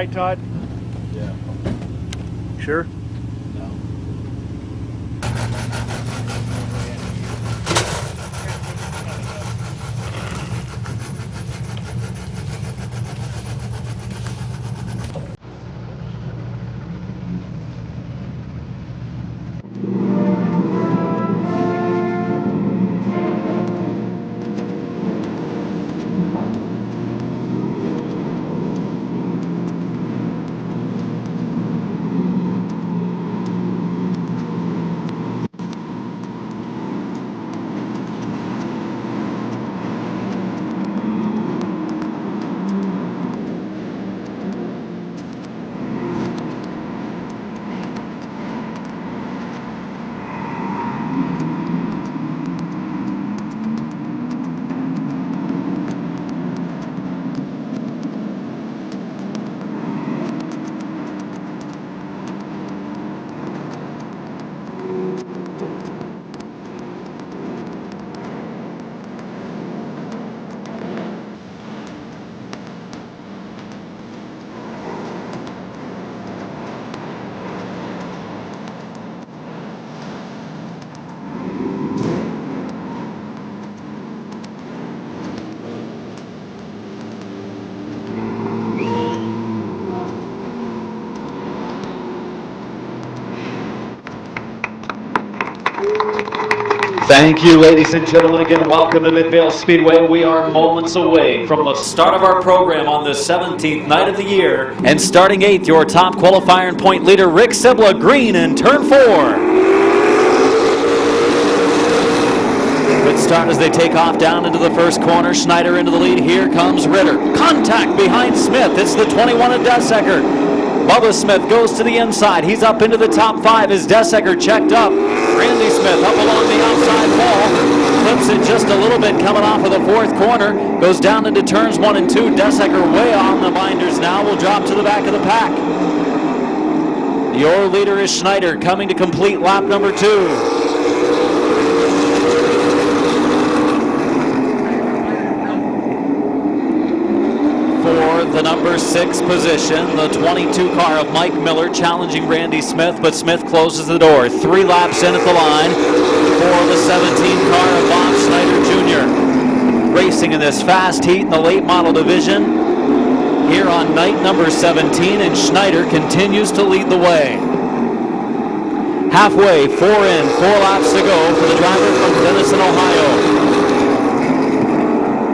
right, Todd? Yeah. Sure? No. Thank you, ladies and gentlemen. Again, welcome to Midvale Speedway. We are moments away from the start of our program on the 17th night of the year. And starting 8th, your top qualifier and point leader, Rick Sibla, green in turn 4. Good start as they take off down into the first corner. Schneider into the lead. Here comes Ritter. Contact behind Smith. It's the 21 of Dessecker. Bubba Smith goes to the inside. He's up into the top 5 as Dessecker checked up. Randy Smith up along the outside wall. Clips it just a little bit coming off of the 4th corner. Goes down into turns 1 and 2. Dessecker way on the binders now. Will drop to the back of the pack. Your leader is Schneider coming to complete lap number 2. The number 6 position, the 22 car of Mike Miller challenging Randy Smith, but Smith closes the door. 3 laps in at the line for the 17 car of Bob Schneider Jr. Racing in this fast heat in the late model division here on night number 17, and Schneider continues to lead the way. Halfway, 4 in, 4 laps to go for the driver from Denison, Ohio.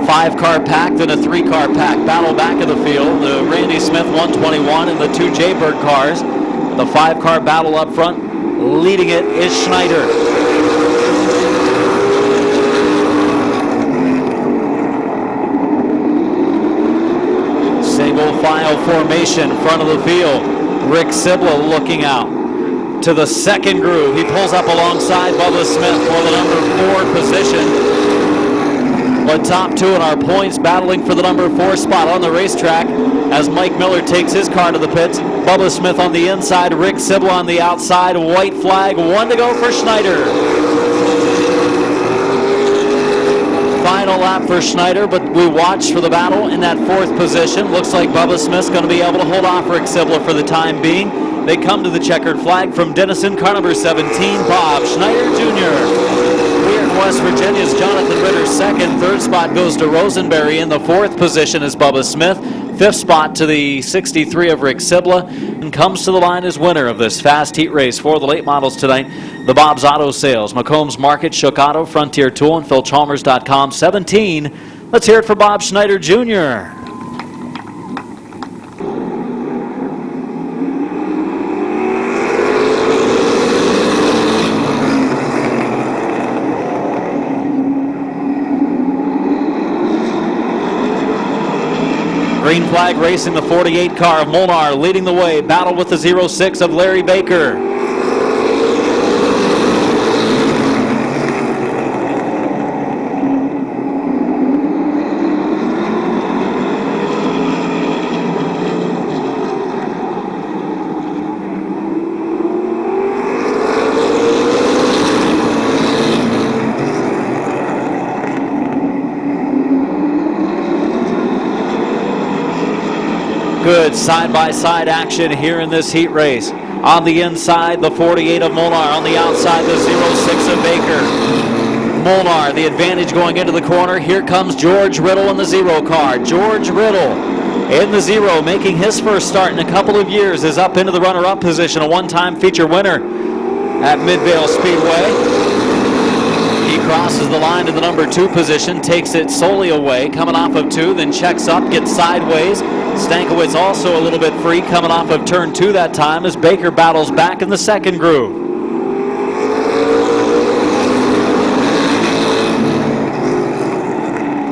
5-car pack, then a 3-car pack. Battle back of the field. The Randy Smith 121 and the 2 Jaybird cars. The 5-car battle up front. Leading it is Schneider. Single file formation, front of the field. Rick Sibla looking out to the second groove. He pulls up alongside Bubba Smith for the number 4 position. The top 2 in our points battling for the number 4 spot on the racetrack as Mike Miller takes his car to the pits. Bubba Smith on the inside, Rick Sibla on the outside. White flag, 1 to go for Schneider. Final lap for Schneider, but we watch for the battle in that 4th position. Looks like Bubba Smith's going to be able to hold off Rick Sibla for the time being. They come to the checkered flag from Denison, car number 17, Bob Schneider Jr. Here in West Virginia's Jonathan Ritter second. 3rd spot goes to Rosenberry. In the 4th position is Bubba Smith. 5th spot to the 63 of Rick Sibla, and comes to the line as winner of this fast heat race for the late models tonight. The Bob's Auto Sales, McCombs Market, Shook Auto, Frontier Tool, and PhilChalmers.com. 17. Let's hear it for Bob Schneider Jr. Green flag racing, the 48 car of Molnar leading the way. Battle with the 06 of Larry Baker. Good good side-by-side action here in this heat race. On the inside, the 48 of Molnar. On the outside, the 06 of Baker. Molnar, the advantage going into the corner. Here comes George Riddle in the 0 car. George Riddle in the 0, making his first start in a couple of years, is up into the runner-up position, a one-time feature winner at Midvale Speedway. He crosses the line to the number 2 position, takes it solely away, coming off of 2, then checks up, gets sideways. Stankiewicz also a little bit free, coming off of turn 2 that time as Baker battles back in the second groove.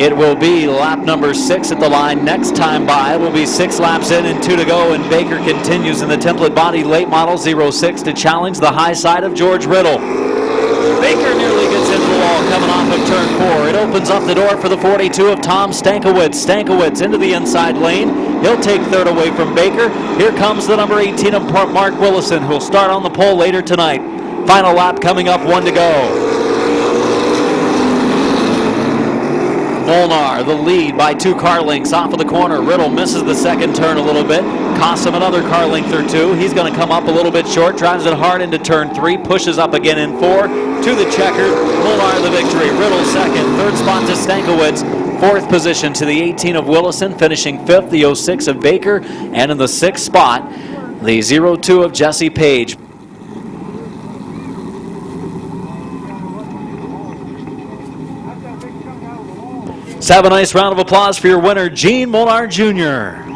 It will be lap number 6 at the line. Next time by will be 6 laps in and 2 to go, and Baker continues in the template body late model 06 to challenge the high side of George Riddle. Baker nearly gets into the wall coming off of turn 4. It opens up the door for the 42 of Tom Stankiewicz. Stankiewicz into the inside lane. He'll take third away from Baker. Here comes the number 18 of Mark Willison, who'll start on the pole later tonight. Final lap coming up, 1 to go. Molnar, the lead by 2 car lengths off of the corner. Riddle misses the second turn a little bit. Costs him another car length or 2. He's going to come up a little bit short. Drives it hard into turn 3. Pushes up again in 4. To the checker. Molnar the victory. Riddle second. Third spot to Stankiewicz. 4th position to the 18 of Willison. Finishing 5th, the 06 of Baker. And in the 6th spot, the 02 of Jesse Page. Let's have a nice round of applause for your winner, Gene Molnar Jr.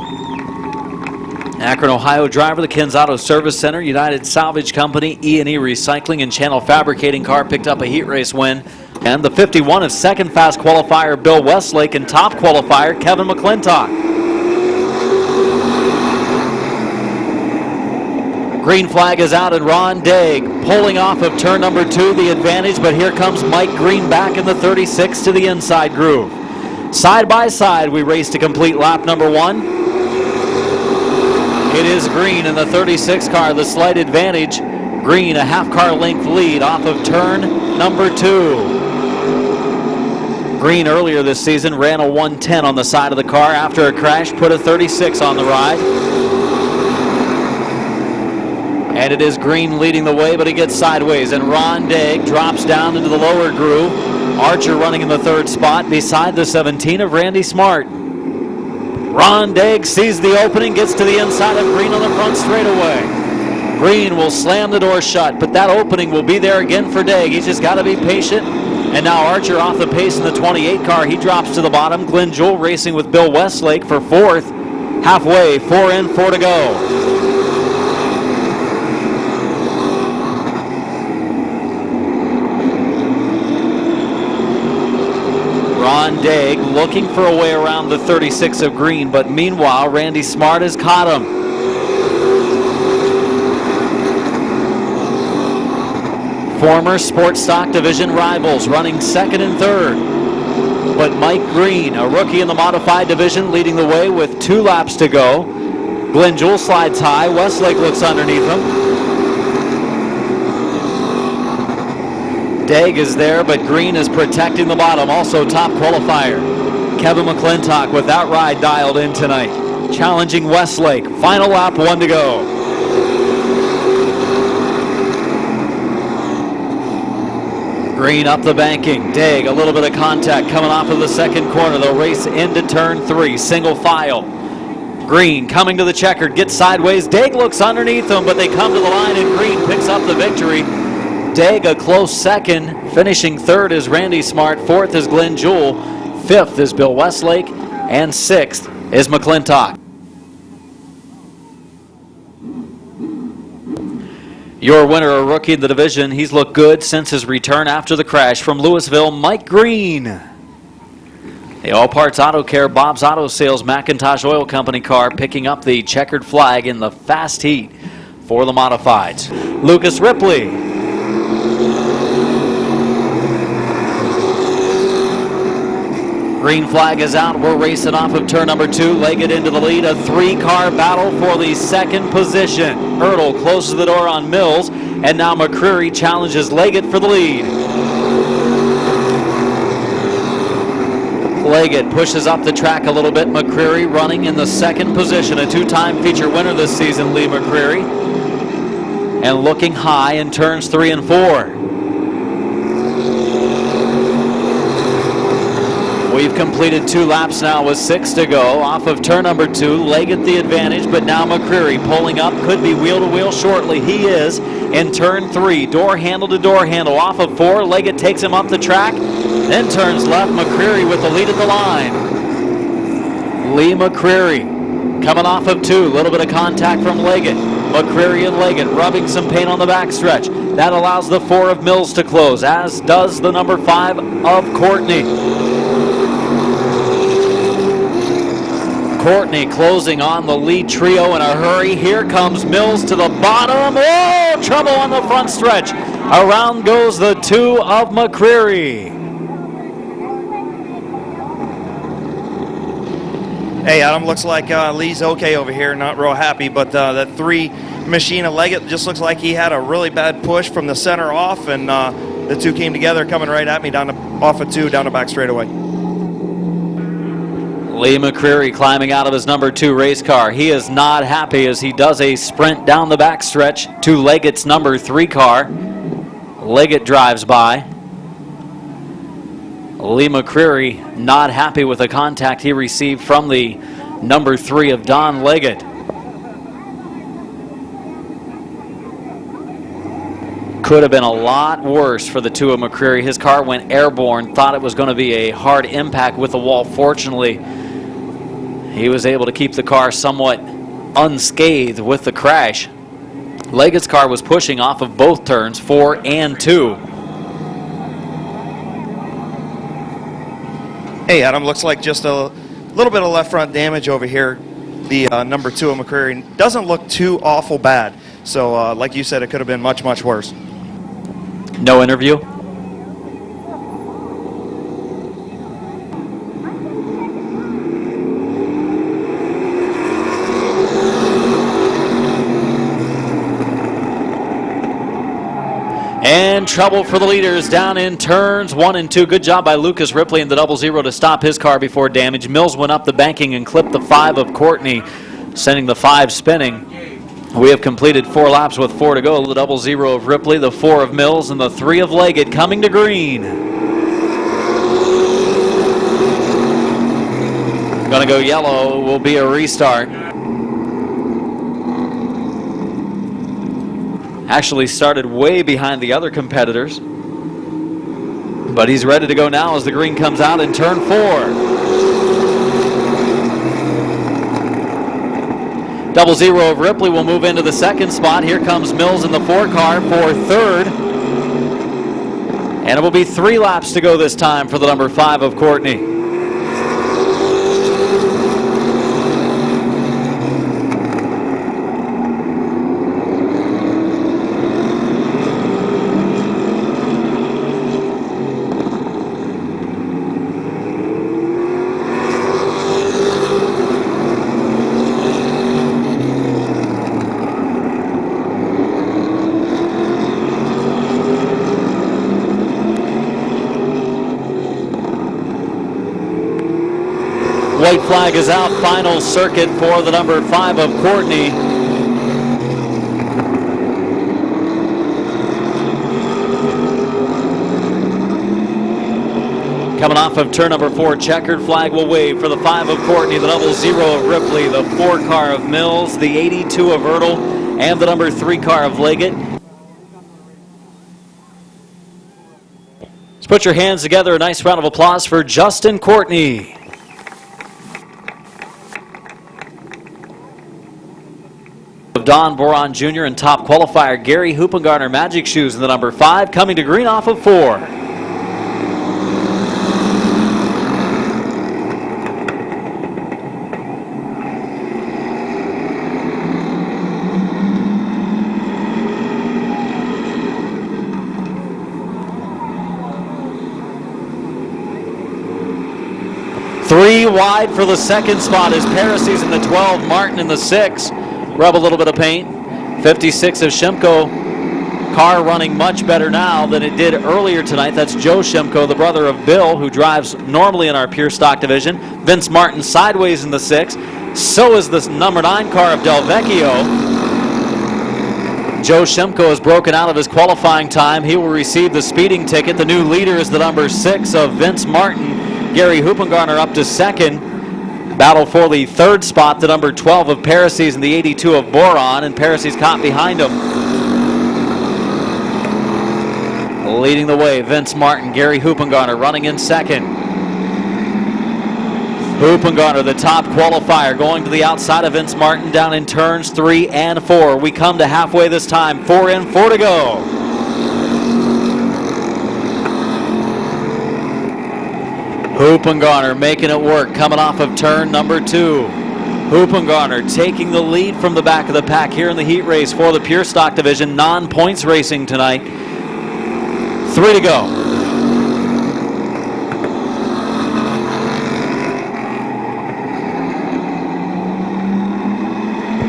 Akron, Ohio driver, the Ken's Auto Service Center, United Salvage Company, E&E Recycling, and Channel Fabricating car picked up a heat race win. And the 51 of second fast qualifier Bill Westlake and top qualifier Kevin McClintock. Green flag is out and Ron Daig pulling off of turn number 2, the advantage, but here comes Mike Green back in the 36 to the inside groove. Side by side, we race to complete lap number 1. It is Green in the 36 car, the slight advantage. Green a half car length lead off of turn number 2. Green earlier this season ran a 110 on the side of the car. After a crash, put a 36 on the ride. And it is Green leading the way, but he gets sideways, and Ron Daig drops down into the lower groove. Archer running in the 3rd spot beside the 17 of Randy Smart. Ron Daig sees the opening, gets to the inside of Green on the front straightaway. Green will slam the door shut, but that opening will be there again for Daig. He's just got to be patient. And now Archer off the pace in the 28 car. He drops to the bottom. Glenn Jewell racing with Bill Westlake for 4th. Halfway, 4 in, 4 to go. Ron Daig looking for a way around the 36 of Green, but meanwhile, Randy Smart has caught him. Former Sports Stock Division rivals running 2nd and 3rd. But Mike Green, a rookie in the Modified Division, leading the way with 2 laps to go. Glenn Jewell slides high. Westlake looks underneath him. Daig is there, but Green is protecting the bottom. Also top qualifier Kevin McClintock with that ride dialed in tonight. Challenging Westlake. Final lap, 1 to go. Green up the banking. Daig, a little bit of contact coming off of the second corner. They'll race into turn 3, single file. Green coming to the checkered, gets sideways. Daig looks underneath him, but they come to the line and Green picks up the victory. Daig a close 2nd, finishing 3rd is Randy Smart, 4th is Glenn Jewell, 5th is Bill Westlake, and 6th is McClintock. Your winner, a rookie in the division. He's looked good since his return after the crash from Louisville, Mike Green. The All Parts Auto Care, Bob's Auto Sales, McIntosh Oil Company car picking up the checkered flag in the fast heat for the modifieds. Lucas Ripley. Green flag is out. We're racing off of turn number 2. Leggett into the lead. A 3-car battle for the 2nd position. Hurdle closes the door on Mills. And now McCreary challenges Leggett for the lead. Leggett pushes up the track a little bit. McCreary running in the second position. A two-time feature winner this season, Lee McCreary. And looking high in turns 3 and 4. We've completed 2 laps now with 6 to go. Off of turn number 2, Leggett the advantage, but now McCreary pulling up, could be wheel to wheel shortly. He is in turn 3, door handle to door handle. Off of 4, Leggett takes him up the track, then turns left. McCreary with the lead at the line. Lee McCreary coming off of 2, little bit of contact from Leggett. McCreary and Leggett rubbing some paint on the backstretch. That allows the 4 of Mills to close, as does the number 5 of Courtney. Courtney closing on the lead trio in a hurry. Here comes Mills to the bottom. Oh, trouble on the front stretch. Around goes the 2 of McCreary. Hey, Adam, looks like Lee's okay over here, not real happy, but that 3 machine of Leggett just looks like he had a really bad push from the center off, and the 2 came together, coming right at me off of 2 down the back straightaway. Lee McCreary climbing out of his number 2 race car. He is not happy as he does a sprint down the backstretch to Leggett's number 3 car. Leggett drives by. Lee McCreary not happy with the contact he received from the number 3 of Don Leggett. Could have been a lot worse for the 2 of McCreary. His car went airborne, thought it was going to be a hard impact with the wall. Fortunately, he was able to keep the car somewhat unscathed with the crash. Leggett's car was pushing off of both turns, 4 and 2. Hey, Adam, looks like just a little bit of left front damage over here. The number 2 of McCreary doesn't look too awful bad. So, like you said, it could have been much, much worse. No interview? And trouble for the leaders down in turns 1 and 2. Good job by Lucas Ripley in the 00 to stop his car before damage. Mills went up the banking and clipped the 5 of Courtney, sending the 5 spinning. We have completed 4 laps with 4 to go. The 00 of Ripley, the 4 of Mills, and the 3 of Leggett coming to green. Gonna go yellow, will be a restart. Actually started way behind the other competitors, but he's ready to go now as the green comes out in turn 4. 00 of Ripley will move into the second spot. Here comes Mills in the 4 car for third. And it will be 3 laps to go this time for the number 5 of Courtney. White flag is out. Final circuit for the number 5 of Courtney. Coming off of turn number 4, checkered flag will wave for the 5 of Courtney, the 00 of Ripley, the 4 car of Mills, the 82 of Ertl, and the number 3 car of Leggett. Let's put your hands together. A nice round of applause for Justin Courtney. Don Boron Jr. and top qualifier Gary Hoopengarner Magic Shoes in the number 5, coming to green off of 4. Three wide for the second spot is Parasies in the 12, Martin in the 6. Rub a little bit of paint. 56 of Shimko car running much better now than it did earlier tonight. That's Joe Shimko, the brother of Bill, who drives normally in our pure stock division. Vince Martin sideways in the 6. So is this number 9 car of Del Vecchio. Joe Shimko has broken out of his qualifying time. He will receive the speeding ticket. The new leader is the number 6 of Vince Martin. Gary Huppengarner up to second. Battle for the third spot, the number 12 of Parases and the 82 of Boron, and Parases caught behind him. Leading the way, Vince Martin, Gary Huppengarner running in second. Huppengarner, the top qualifier, going to the outside of Vince Martin down in turns 3 and 4. We come to halfway this time, 4 in, 4 to go. Huppengarner making it work, coming off of turn number 2. Huppengarner taking the lead from the back of the pack here in the heat race for the Pure Stock Division. Non-points racing tonight. 3 to go.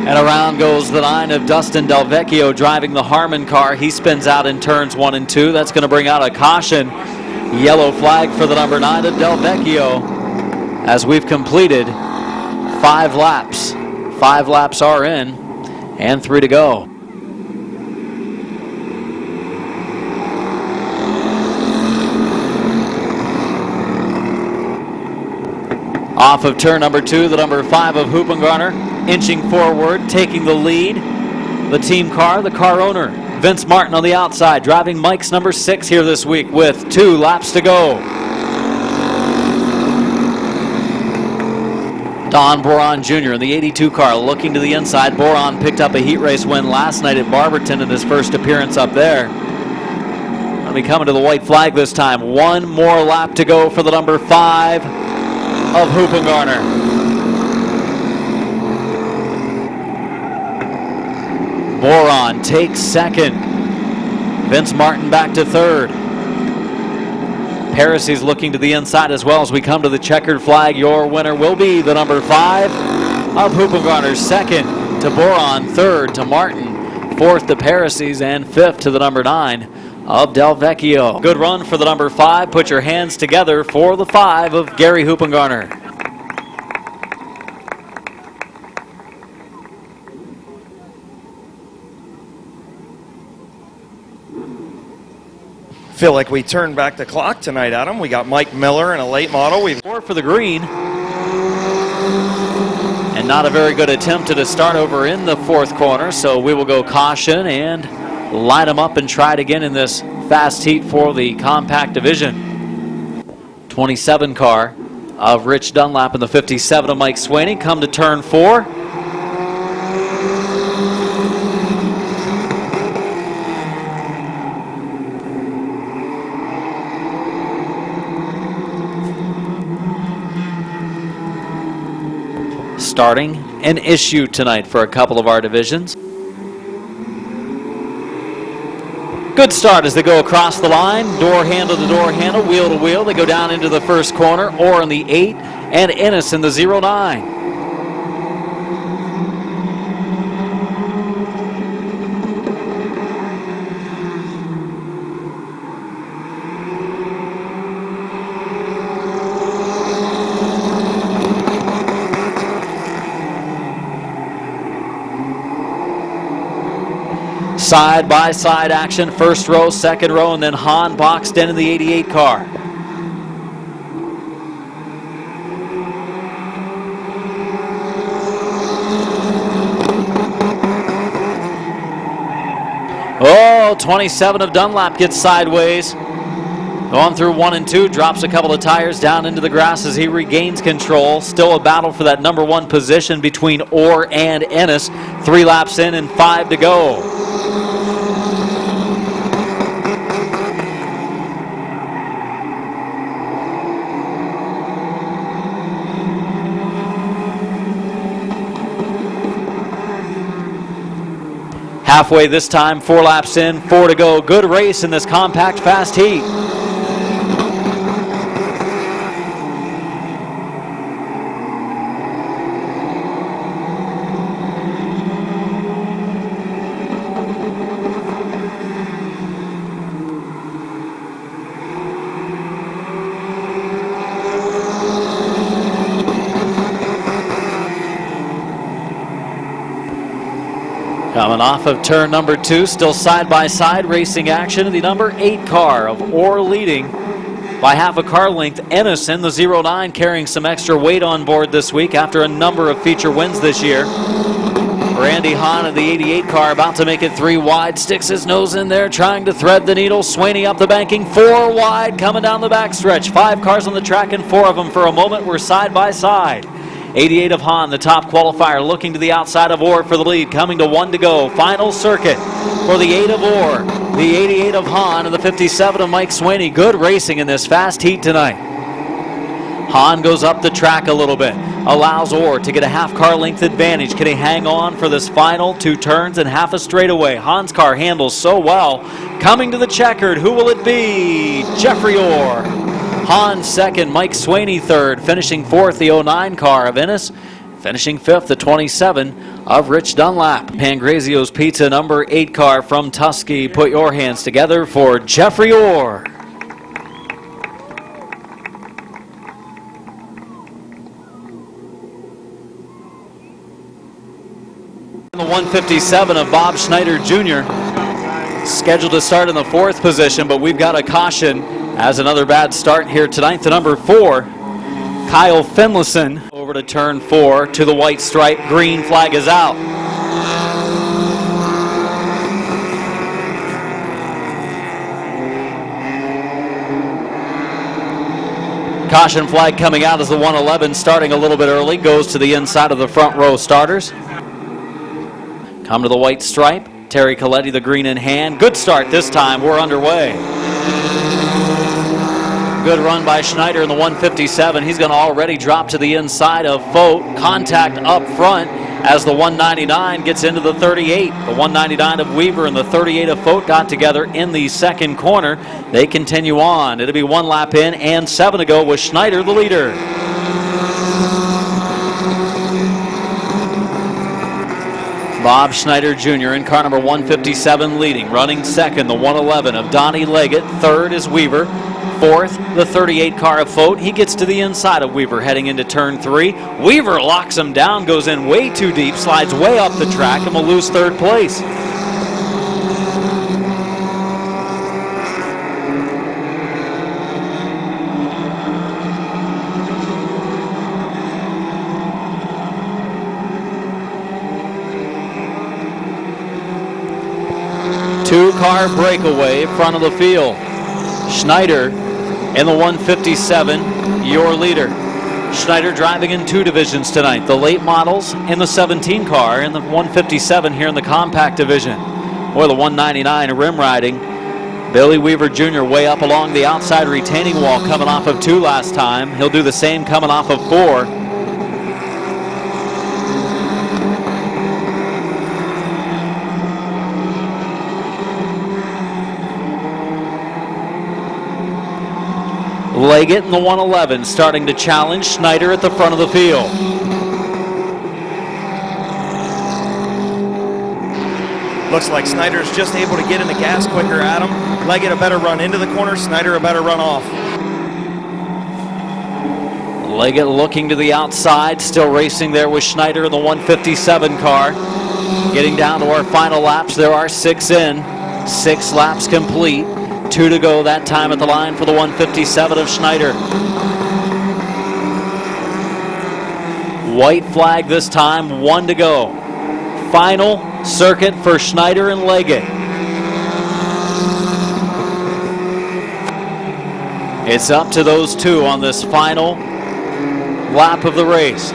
And around goes the 9 of Dustin Del Vecchio driving the Harmon car. He spins out in turns 1 and 2. That's going to bring out a caution. Yellow flag for the number 9 of Del Vecchio as we've completed 5 laps. 5 laps are in and 3 to go. Off of turn number 2, the number 5 of Huppengarner inching forward, taking the lead. The team car, the car owner, Vince Martin on the outside, driving Mike's number 6 here this week with 2 laps to go. Don Boron Jr. in the 82 car looking to the inside. Boron picked up a heat race win last night at Barberton in his first appearance up there. Going to be coming to the white flag this time. 1 more lap to go for the number 5 of Huppengarner. Boron takes second. Vince Martin back to third. Parases looking to the inside as well as we come to the checkered flag. Your winner will be the number 5 of Huppengarner. Second to Boron. Third to Martin. Fourth to Parases. And fifth to the number 9 of Del Vecchio. Good run for the number 5. Put your hands together for the 5 of Gary Huppengarner. Feel like we turned back the clock tonight, Adam. We got Mike Miller in a late model. We've 4 for the green. And not a very good attempt to start over in the 4th corner, so we will go caution and line them up and try it again in this fast heat for the compact division. 27 car of Rich Dunlap and the 57 of Mike Swaney come to turn 4. Starting an issue tonight for a couple of our divisions. Good start as they go across the line, door handle to door handle, wheel to wheel. They go down into the first corner, Orr in the 8 and Ennis in the 09. Side-by-side action, first row, second row, and then Hahn boxed in the 88 car. Oh, 27 of Dunlap gets sideways. Going through 1 and 2, drops a couple of tires down into the grass as he regains control. Still a battle for that number 1 position between Orr and Ennis. 3 laps in and 5 to go. Halfway this time, 4 laps in, 4 to go. Good race in this compact fast heat. Coming off of turn number 2, still side-by-side racing action. The number 8 car of Orr leading by half a car length. Ennis in the 09 carrying some extra weight on board this week after a number of feature wins this year. Randy Hahn in the 88 car about to make it 3 wide. Sticks his nose in there trying to thread the needle. Swaney up the banking, 4 wide coming down the backstretch. 5 cars on the track and 4 of them for a moment were side by side. 88 of Hahn, the top qualifier, looking to the outside of Orr for the lead, coming to 1 to go. Final circuit for the 8 of Orr, the 88 of Hahn, and the 57 of Mike Swaney. Good racing in this fast heat tonight. Hahn goes up the track a little bit, allows Orr to get a half car length advantage. Can he hang on for this final 2 turns and half a straightaway? Hahn's car handles so well. Coming to the checkered, who will it be? Jeffrey Orr. Hahn second, Mike Swaney third, finishing fourth, the 09 car of Ennis, finishing fifth, the 27 of Rich Dunlap. Pangrazio's Pizza number 8 car from Tusky. Put your hands together for Jeffrey Orr. The 157 of Bob Schneider Jr. scheduled to start in the 4th position, but we've got a caution as another bad start here tonight. The number 4, Kyle Finlayson, over to turn 4 to the white stripe. Green flag is out. Caution flag coming out as the 111 starting a little bit early, goes to the inside of the front row starters. Come to the white stripe. Terry Coletti, the green in hand. Good start this time. We're underway. Good run by Schneider in the 157. He's going to already drop to the inside of Fote. Contact up front as the 199 gets into the 38. The 199 of Weaver and the 38 of Fote got together in the second corner. They continue on. It'll be 1 lap in and 7 to go with Schneider the leader. Bob Schneider Jr. in car number 157 leading. Running second, the 111 of Donnie Leggett. Third is Weaver. Fourth, the 38 car of Fote. He gets to the inside of Weaver heading into turn 3. Weaver locks him down, goes in way too deep, slides way up the track, and will lose 3rd place. Two-car breakaway, front of the field. Schneider in the 157, your leader. Schneider driving in 2 divisions tonight. The late models in the 17 car and the 157 here in the compact division. Or the 199 rim riding. Billy Weaver Jr. way up along the outside retaining wall, coming off of 2 last time. He'll do the same coming off of 4. Leggett in the 111 starting to challenge Schneider at the front of the field. Looks like Snyder's just able to get in the gas quicker at him. Leggett a better run into the corner, Snyder a better run off. Leggett looking to the outside, still racing there with Schneider in the 157 car. Getting down to our final laps, there are 6 in. 6 laps complete. 2 to go that time at the line for the 157 of Schneider. White flag this time, 1 to go. Final circuit for Schneider and Leggett. It's up to those 2 on this final lap of the race.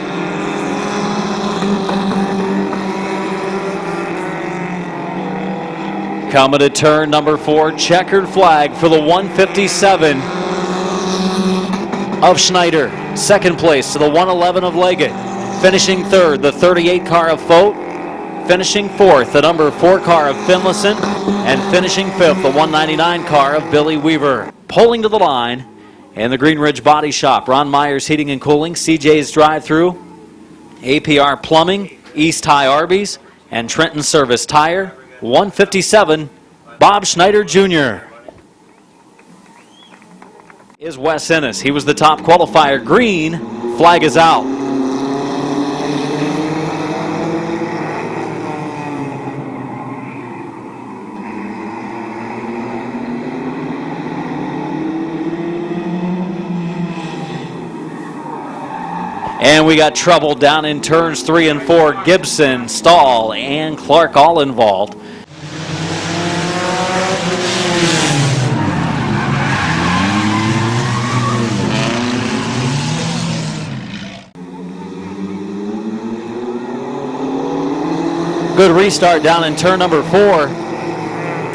Coming to turn number 4, checkered flag for the 157 of Schneider. Second place to the 111 of Leggett. Finishing third, the 38 car of Fote. Finishing fourth, the number 4 car of Finlayson. And finishing fifth, the 199 car of Billy Weaver. Pulling to the line in the Green Ridge Body Shop. Ron Myers Heating and Cooling, CJ's Drive-Thru, APR Plumbing, East High Arby's, and Trenton Service Tire. 157, Bob Schneider Jr. is Wes Ennis. He was the top qualifier. Green flag is out. And we got trouble down in turns 3 and 4. Gibson, Stahl, and Clark all involved. Good restart down in turn number 4.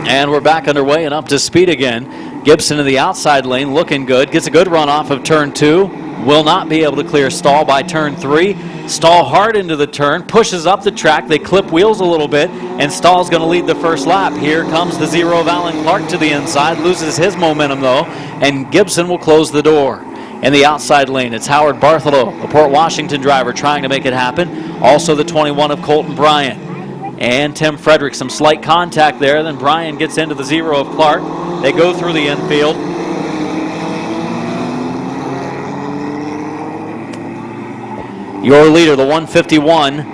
And we're back underway and up to speed again. Gibson in the outside lane looking good. Gets a good run off of turn 2. Will not be able to clear Stahl by turn 3. Stahl hard into the turn, pushes up the track. They clip wheels a little bit, and Stahl's going to lead the first lap. Here comes the 0 of Alan Clark to the inside. Loses his momentum, though, and Gibson will close the door. In the outside lane, it's Howard Bartholow, the Port Washington driver, trying to make it happen. Also the 21 of Colton Bryant. And Tim Frederick, some slight contact there. Then Bryan gets into the 0 of Clark. They go through the infield. Your leader, the 151.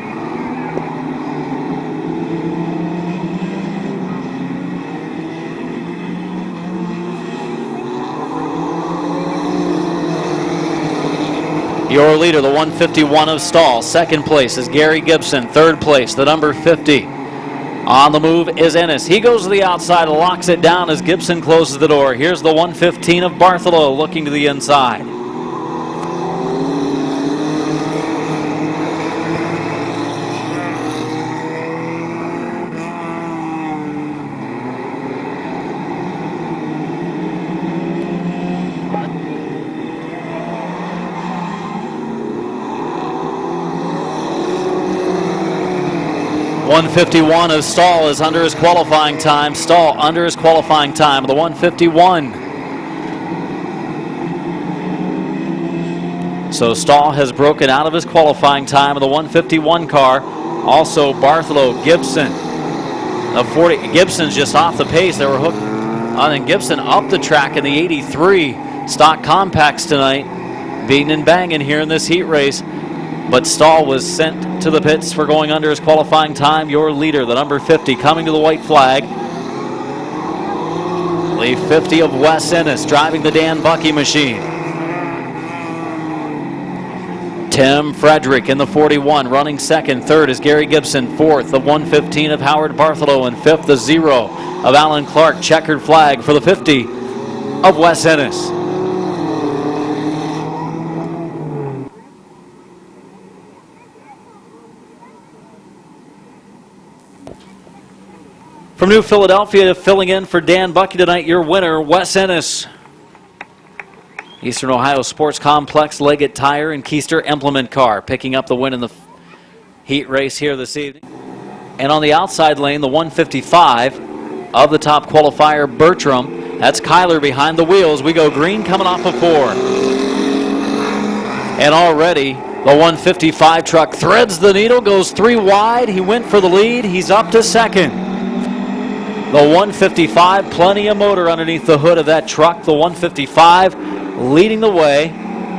Your leader, the 151 of Stahl. Second place is Gary Gibson. Third place, the number 50. On the move is Ennis. He goes to the outside, locks it down as Gibson closes the door. Here's the 115 of Bartholow looking to the inside. .151 of Stahl is under his qualifying time. Stahl under his qualifying time, the 151. So Stahl has broken out of his qualifying time of the 151 car. Also Bartholow, Gibson. The 40, Gibson's just off the pace. They were hooked on, and Gibson up the track in the 83 stock compacts tonight, beating and banging here in this heat race. But Stahl was sent to the pits for going under his qualifying time. Your leader, the number 50, coming to the white flag. The 50 of Wes Ennis driving the Dan Bucky machine. Tim Frederick in the 41 running second. Third is Gary Gibson. Fourth, the 115 of Howard Bartholow. And fifth, the 0 of Alan Clark. Checkered flag for the 50 of Wes Ennis. From New Philadelphia, filling in for Dan Bucky tonight, your winner, Wes Ennis. Eastern Ohio Sports Complex, Leggett Tire, and Keister Implement Car picking up the win in the heat race here this evening. And on the outside lane, the 155 of the top qualifier, Bertram. That's Kyler behind the wheels. We go green coming off of 4. And already the 155 truck threads the needle, goes 3 wide. He went for the lead. He's up to second. The 155, plenty of motor underneath the hood of that truck. The 155 leading the way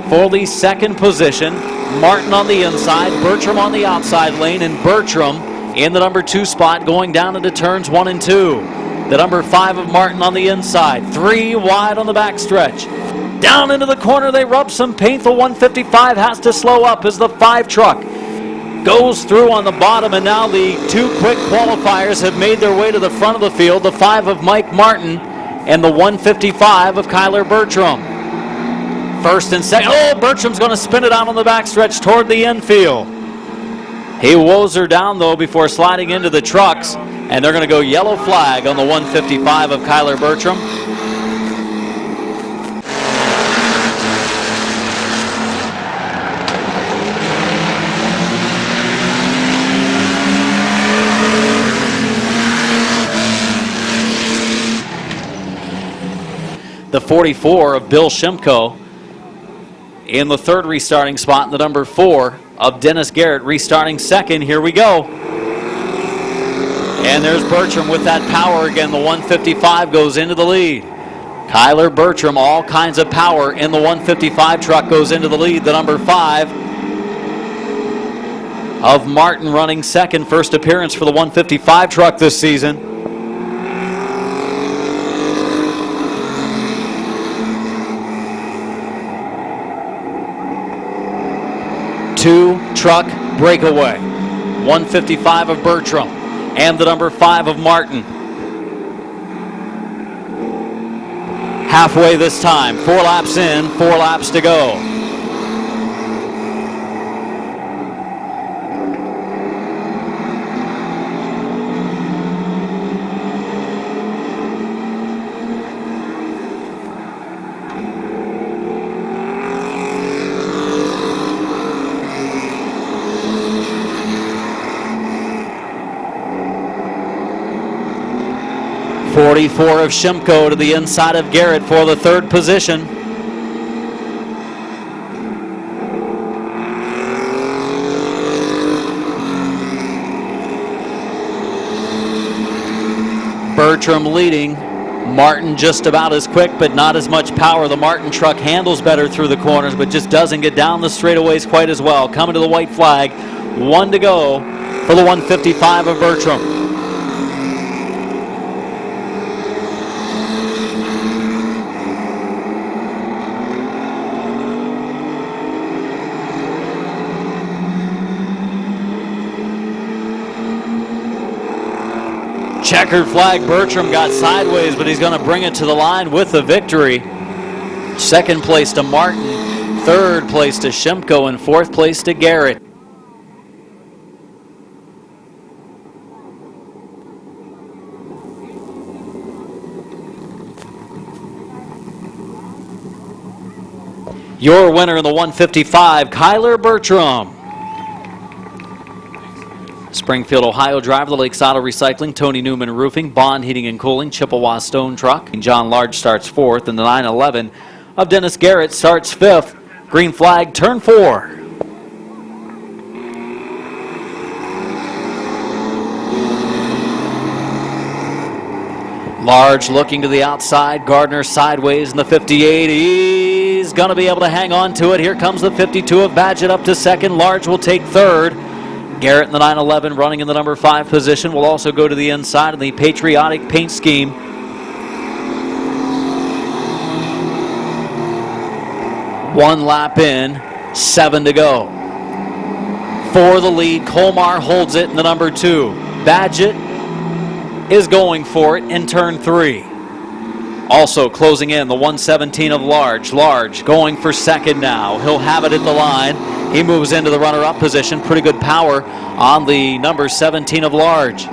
for the second position. Martin on the inside, Bertram on the outside lane, and Bertram in the number 2 spot going down into turns 1 and 2. The number 5 of Martin on the inside, 3 wide on the backstretch. Down into the corner, they rub some paint. The 155 has to slow up as the 5 truck goes through on the bottom, and now the 2 quick qualifiers have made their way to the front of the field. The 5 of Mike Martin and the 155 of Kyler Bertram. First and second. Oh, Bertram's going to spin it out on the backstretch toward the infield. He woes her down, though, before sliding into the trucks, and they're going to go yellow flag on the 155 of Kyler Bertram. The 44 of Bill Shimko in the third restarting spot, and the number 4 of Dennis Garrett restarting second. Here we go. And there's Bertram with that power again. The 155 goes into the lead. Kyler Bertram, all kinds of power in the 155 truck, goes into the lead. The number 5 of Martin running second. First appearance for the 155 truck this season. truck breakaway. 155 of Bertram and the number 5 of Martin. Halfway this time, 4 laps in, 4 laps to go. .44 of Shimko to the inside of Garrett for the 3rd position. Bertram leading. Martin just about as quick, but not as much power. The Martin truck handles better through the corners, but just doesn't get down the straightaways quite as well. Coming to the white flag. 1 to go for the 155 of Bertram. Checkered flag, Bertram got sideways, but he's going to bring it to the line with the victory. 2nd place to Martin, 3rd place to Shimko, and 4th place to Garrett. Your winner in the 155, Kyler Bertram. Springfield, Ohio driver, the Lakes Auto Recycling, Tony Newman Roofing, Bond Heating and Cooling, Chippewa Stone Truck. John Large starts 4th, and the 911 of Dennis Garrett starts 5th. Green flag, turn 4. Large looking to the outside, Gardner sideways in the 58. He's going to be able to hang on to it. Here comes the 52 of Badgett up to 2nd. Large will take 3rd. Garrett in the 911 running in the number 5 position will also go to the inside in the patriotic paint scheme. One lap in, 7 to go. For the lead, Colmar holds it in the number 2. Badgett is going for it in turn 3. Also closing in the 117 of Large. Large going for 2nd now. He'll have it at the line. He moves into the runner-up position. Pretty good power on the number 17 of Large.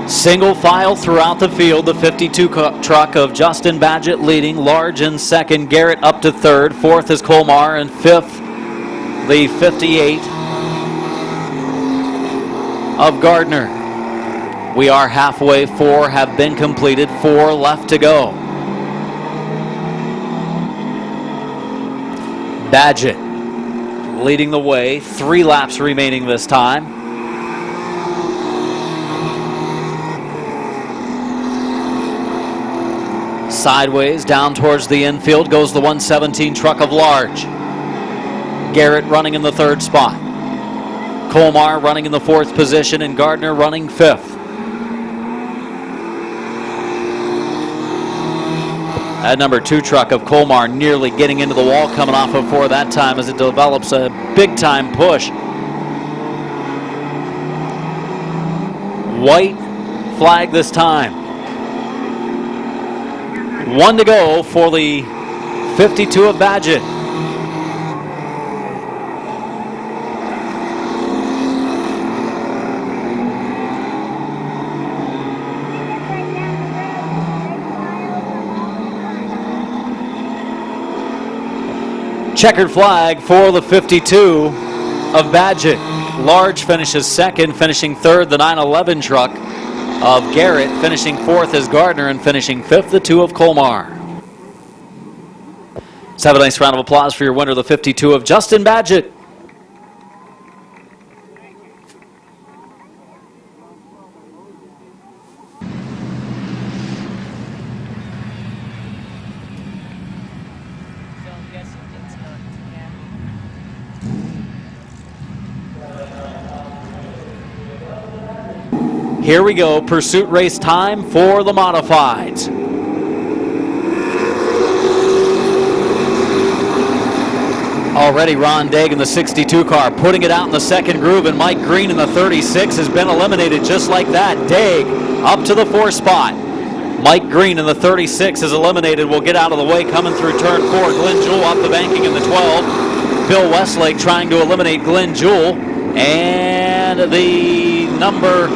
Single file throughout the field. The 52 truck of Justin Badgett leading. Large in 2nd. Garrett up to 3rd. 4th is Colmar, and 5th the 58 of Gardner. We are halfway. 4 have been completed. 4 left to go. Badgett leading the way. 3 laps remaining this time. Sideways down towards the infield goes the 117 truck of Large. Garrett running in the 3rd spot. Colmar running in the 4th position, and Gardner running 5th. That number 2 truck of Colmar nearly getting into the wall, coming off of 4 that time as it develops a big time push. White flag this time. 1 to go for the 52 of Badgett. Checkered flag for the 52 of Badgett. Large finishes 2nd, finishing 3rd, the 911 truck of Garrett. Finishing 4th is Gardner, and finishing 5th, the 2 of Colmar. Let's have a nice round of applause for your winner, the 52 of Justin Badgett. Here we go, pursuit race time for the modifieds. Already Ron Daig in the 62 car, putting it out in the second groove, and Mike Green in the 36 has been eliminated just like that. Daig up to the 4th spot. Mike Green in the 36 is eliminated, will get out of the way coming through turn 4. Glenn Jewell up the banking in the 12. Bill Westlake trying to eliminate Glenn Jewell, and the number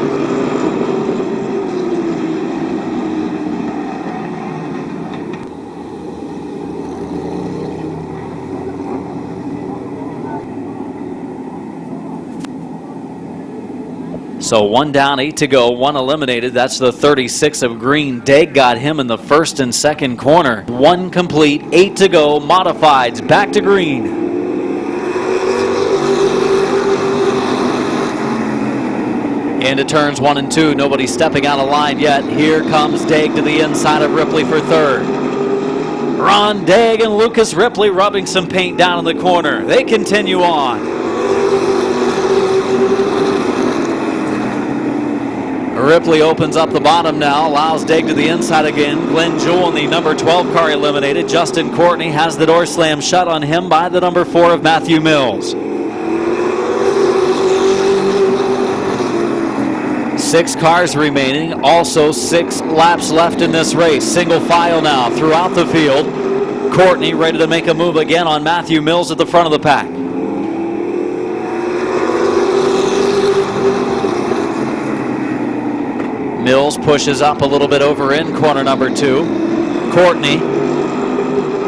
So 1 down, 8 to go, 1 eliminated. That's the 36 of Green. Daig got him in the first and second corner. 1 complete, 8 to go, modifieds, back to Green. Into turns 1 and 2, nobody stepping out of line yet. Here comes Daig to the inside of Ripley for third. Ron Daig and Lucas Ripley rubbing some paint down in the corner. They continue on. Ripley opens up the bottom now, allows Daig to the inside again. Glenn Jewell in the number 12 car eliminated. Justin Courtney has the door slammed shut on him by the number 4 of Matthew Mills. 6 cars remaining, also 6 laps left in this race. Single file now throughout the field. Courtney ready to make a move again on Matthew Mills at the front of the pack. Mills pushes up a little bit over in corner number 2. Courtney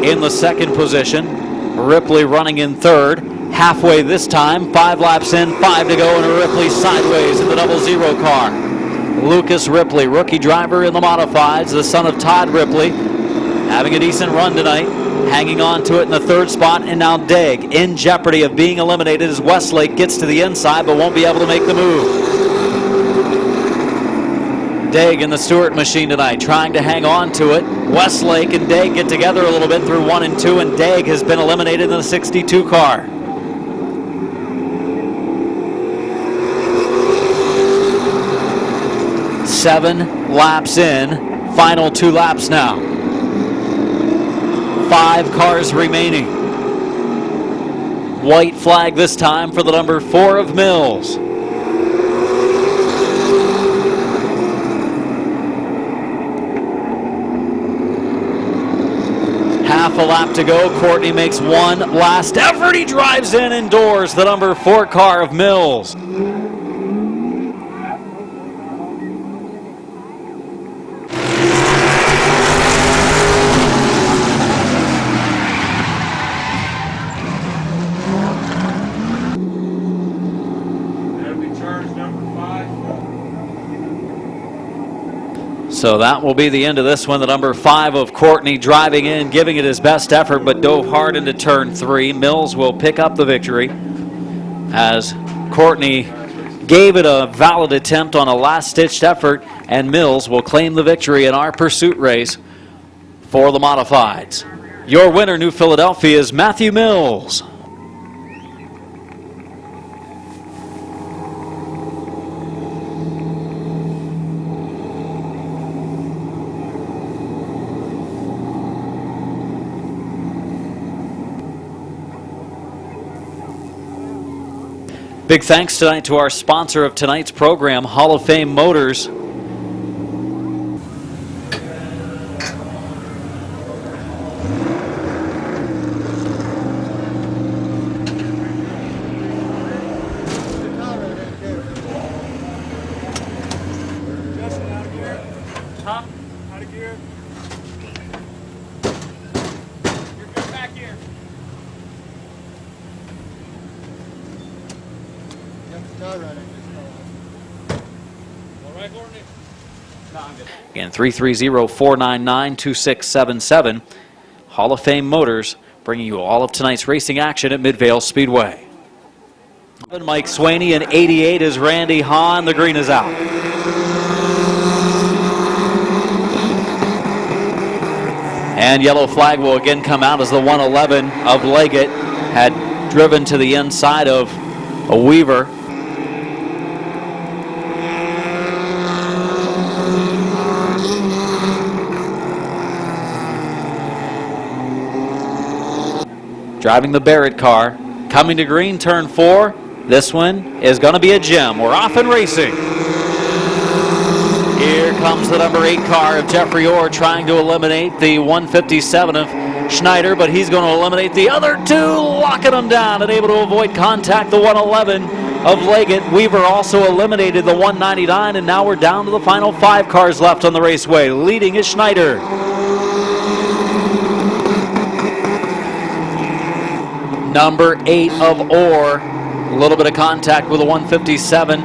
in the second position. Ripley running in third. Halfway this time, 5 laps in, 5 to go, and Ripley sideways in the 00 car. Lucas Ripley, rookie driver in the modifieds, the son of Todd Ripley, having a decent run tonight, hanging on to it in the 3rd spot, and now Daig in jeopardy of being eliminated as Westlake gets to the inside but won't be able to make the move. Daig in the Stewart machine tonight, trying to hang on to it. Westlake and Daig get together a little bit through 1 and 2, and Daig has been eliminated in the 62 car. Seven laps in, final 2 laps now. 5 cars remaining. White flag this time for the number 4 of Mills. Half a lap to go. Courtney makes one last effort. He drives in indoors, the number 4 car of Mills. So that will be the end of this one. The number 5 of Courtney driving in, giving it his best effort, but dove hard into turn 3. Mills will pick up the victory as Courtney gave it a valid attempt on a last-stitched effort, and Mills will claim the victory in our pursuit race for the modifieds. Your winner, New Philadelphia, is Matthew Mills. Big thanks tonight to our sponsor of tonight's program, Hall of Fame Motors. Again, 330-499-2677. Hall of Fame Motors bringing you all of tonight's racing action at Midvale Speedway. Mike Swaney in 88 is Randy Hahn. The green is out. And yellow flag will again come out as the 111 of Leggett had driven to the inside of a Weaver. driving the Barrett car. Coming to green, turn 4. This one is going to be a gem. We're off and racing. Here comes the number 8 car of Jeffrey Orr trying to eliminate the 157 of Schneider, but he's going to eliminate the other 2, locking them down and able to avoid contact. The 111 of Leggett. Weaver also eliminated the 199, and now we're down to the final 5 cars left on the raceway. Leading is Schneider. Number 8 of Orr, a little bit of contact with the 157.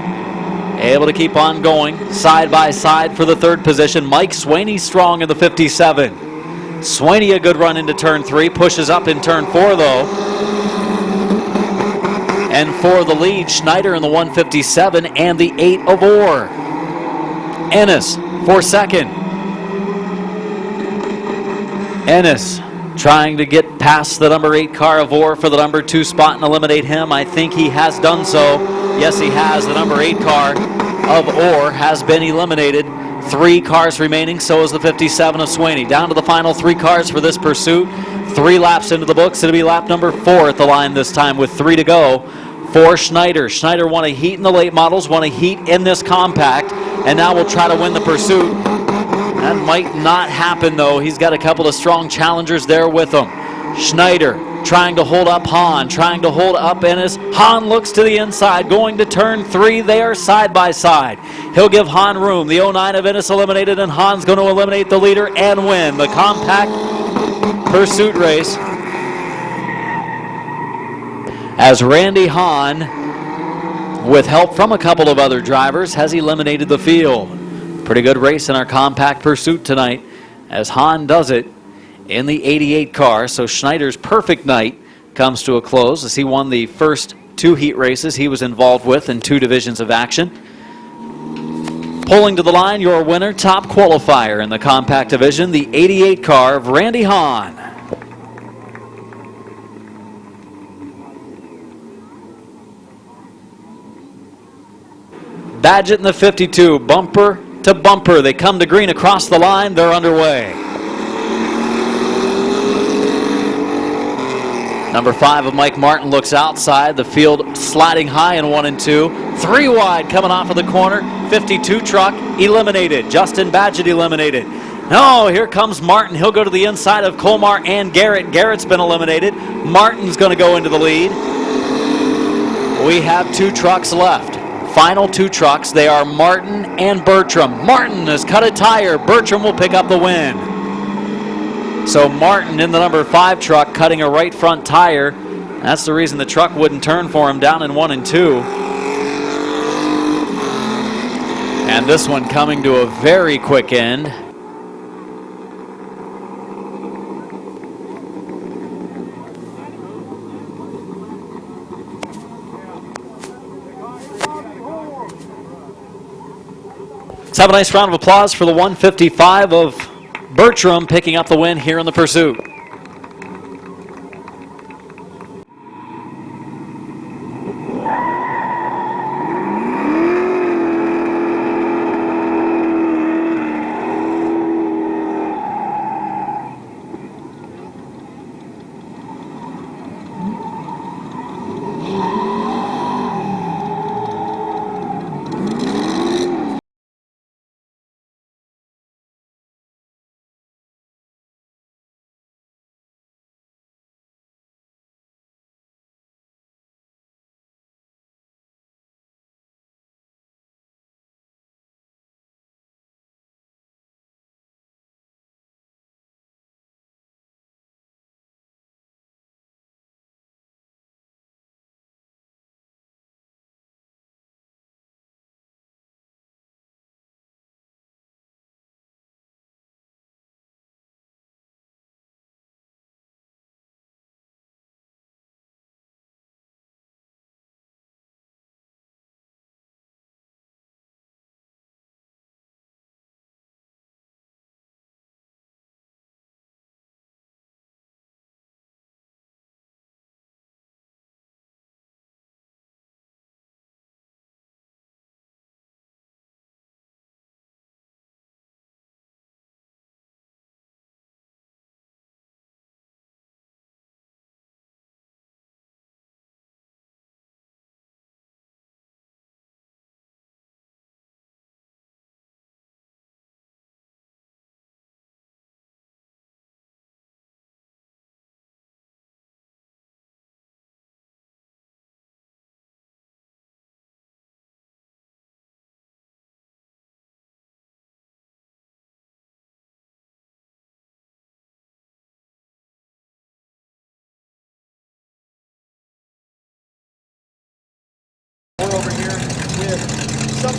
Able to keep on going, side by side for the 3rd position. Mike Swaney strong in the 57. Swaney a good run into turn 3, pushes up in turn 4 though. And for the lead, Schneider in the 157 and the 8 of Orr. Ennis for 2nd. Ennis trying to get past the number 8 car of Orr for the number 2 spot and eliminate him. I think he has done so. Yes, he has. The number 8 car of Orr has been eliminated. 3 cars remaining, so is the 57 of Swaney. Down to the final 3 cars for this pursuit. 3 laps into the books. It'll be lap number 4 at the line this time with 3 to go for Schneider. Schneider won a heat in the late models, won a heat in this compact, and now will try to win the pursuit. That might not happen, though. He's got a couple of strong challengers there with him. Schneider trying to hold up Hahn, trying to hold up Ennis. Hahn looks to the inside, going to turn 3. They are side by side. He'll give Hahn room. The 09 of Ennis eliminated, and Hahn's going to eliminate the leader and win the compact pursuit race. As Randy Hahn, with help from a couple of other drivers, has eliminated the field. Pretty good race in our compact pursuit tonight as Hahn does it in the 88 car. So Schneider's perfect night comes to a close as he won the first 2 heat races he was involved with in 2 divisions of action. Pulling to the line, your winner, top qualifier in the compact division, the 88 car of Randy Hahn. Badgett in the 52, bumper to bumper. They come to green across the line. They're underway. Number 5 of Mike Martin looks outside. The field sliding high in 1 and 2. 3 wide coming off of the corner. 52 truck eliminated. Justin Badgett eliminated. No, here comes Martin. He'll go to the inside of Colmar and Garrett. Garrett's been eliminated. Martin's going to go into the lead. We have 2 trucks left. Final 2 trucks. They are Martin and Bertram. Martin has cut a tire. Bertram will pick up the win. So Martin in the number 5 truck cutting a right front tire. That's the reason the truck wouldn't turn for him down in 1 and 2. And this one coming to a very quick end. Let's have a nice round of applause for the 155 of Bertram picking up the win here in the pursuit.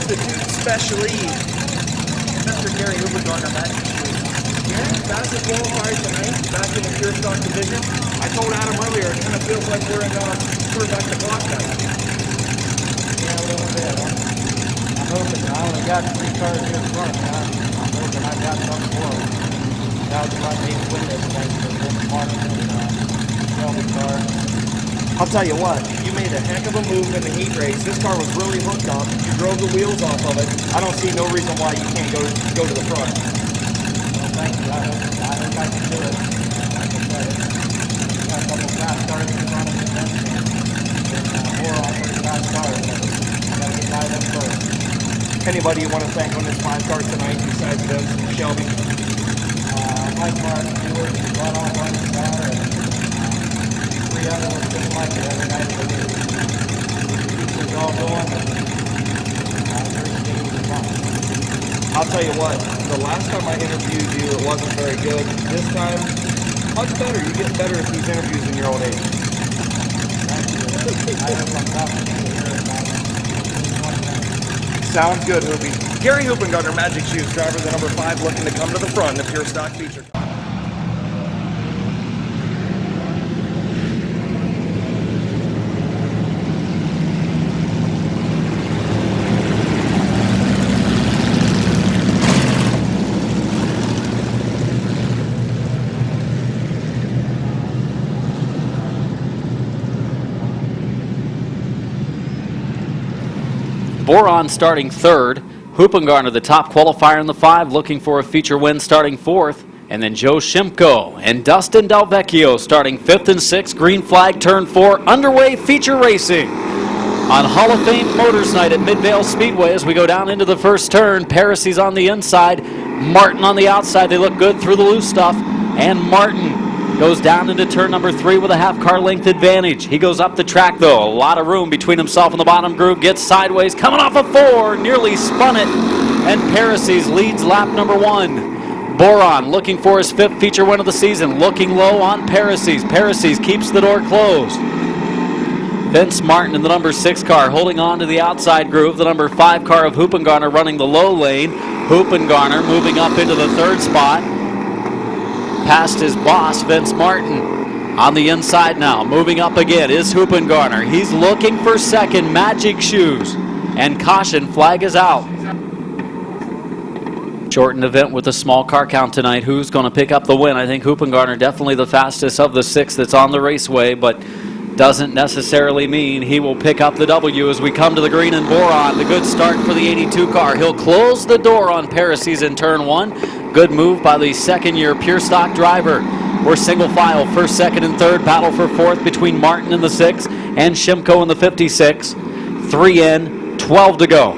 substitute specially, Mr. Gary Hoovergarner, Magic Shoes. Yeah, that's a qualifier tonight, back in the pure stock division. I told Adam earlier, it kind of feels like we're in sort of back to clock time. Yeah, a little bit. I'm hoping. I only got 3 cars here in front. I'm hoping I got something for them. Guys might be with this thing for this Martin and Shelby car. I'll tell you what, you made a heck of a move in the heat race. This car was really hooked up. You drove the wheels off of it. I don't see no reason why you can't go to the front. Well, thank you. I hope I can do it. Like I said, got a couple fast cars in front of me. And more on pretty fast cars. Got to get by them first. Anybody you want to thank on this 5 car tonight besides Vince and Shelby? Mike Mark, Stewart, brought on one car, and 3 other ones just like it every night of the week. Keeps us all going, and I'll tell you what, the last time I interviewed you, it wasn't very good. This time, much better. You get better at these interviews in your own age. I hope I'm talking to you here about Sounds good, Hoopy. Gary Hoopengarner, Magic Shoes, driver the number 5, looking to come to the front in the pure stock feature. Boron starting third. Hoopengarner, the top qualifier in the 5, looking for a feature win starting fourth. And then Joe Shimko and Dustin Delvecchio starting 5th and 6th. Green flag turn 4 underway, feature racing on Hall of Fame Motors Night at Midvale Speedway. As we go down into the first turn, Parasy's on the inside, Martin on the outside. They look good through the loose stuff. And Martin goes down into turn number 3 with a half car length advantage. He goes up the track though, a lot of room between himself and the bottom group, gets sideways, coming off a 4, nearly spun it, and Parasy's leads lap number 1. Boron looking for his 5th feature win of the season, looking low on Parasy's. Parasy's keeps the door closed. Vince Martin in the number 6 car holding on to the outside groove. The number 5 car of Hoopengarner running the low lane. Hoopengarner moving up into the 3rd spot. Past his boss, Vince Martin. On the inside now, moving up again is Hoopengarner. He's looking for 2nd, Magic Shoes. And caution, flag is out. Shortened event with a small car count tonight. Who's going to pick up the win? I think Hoopengarner definitely the fastest of the 6 that's on the raceway, but doesn't necessarily mean he will pick up the W as we come to the green and Boron. The good start for the 82 car. He'll close the door on Parasy's in turn 1. Good move by the 2nd-year pure stock driver. We're single file, 1st, 2nd, and 3rd. Battle for 4th between Martin in the 6 and Shimko in the 56. 3 in, 12 to go.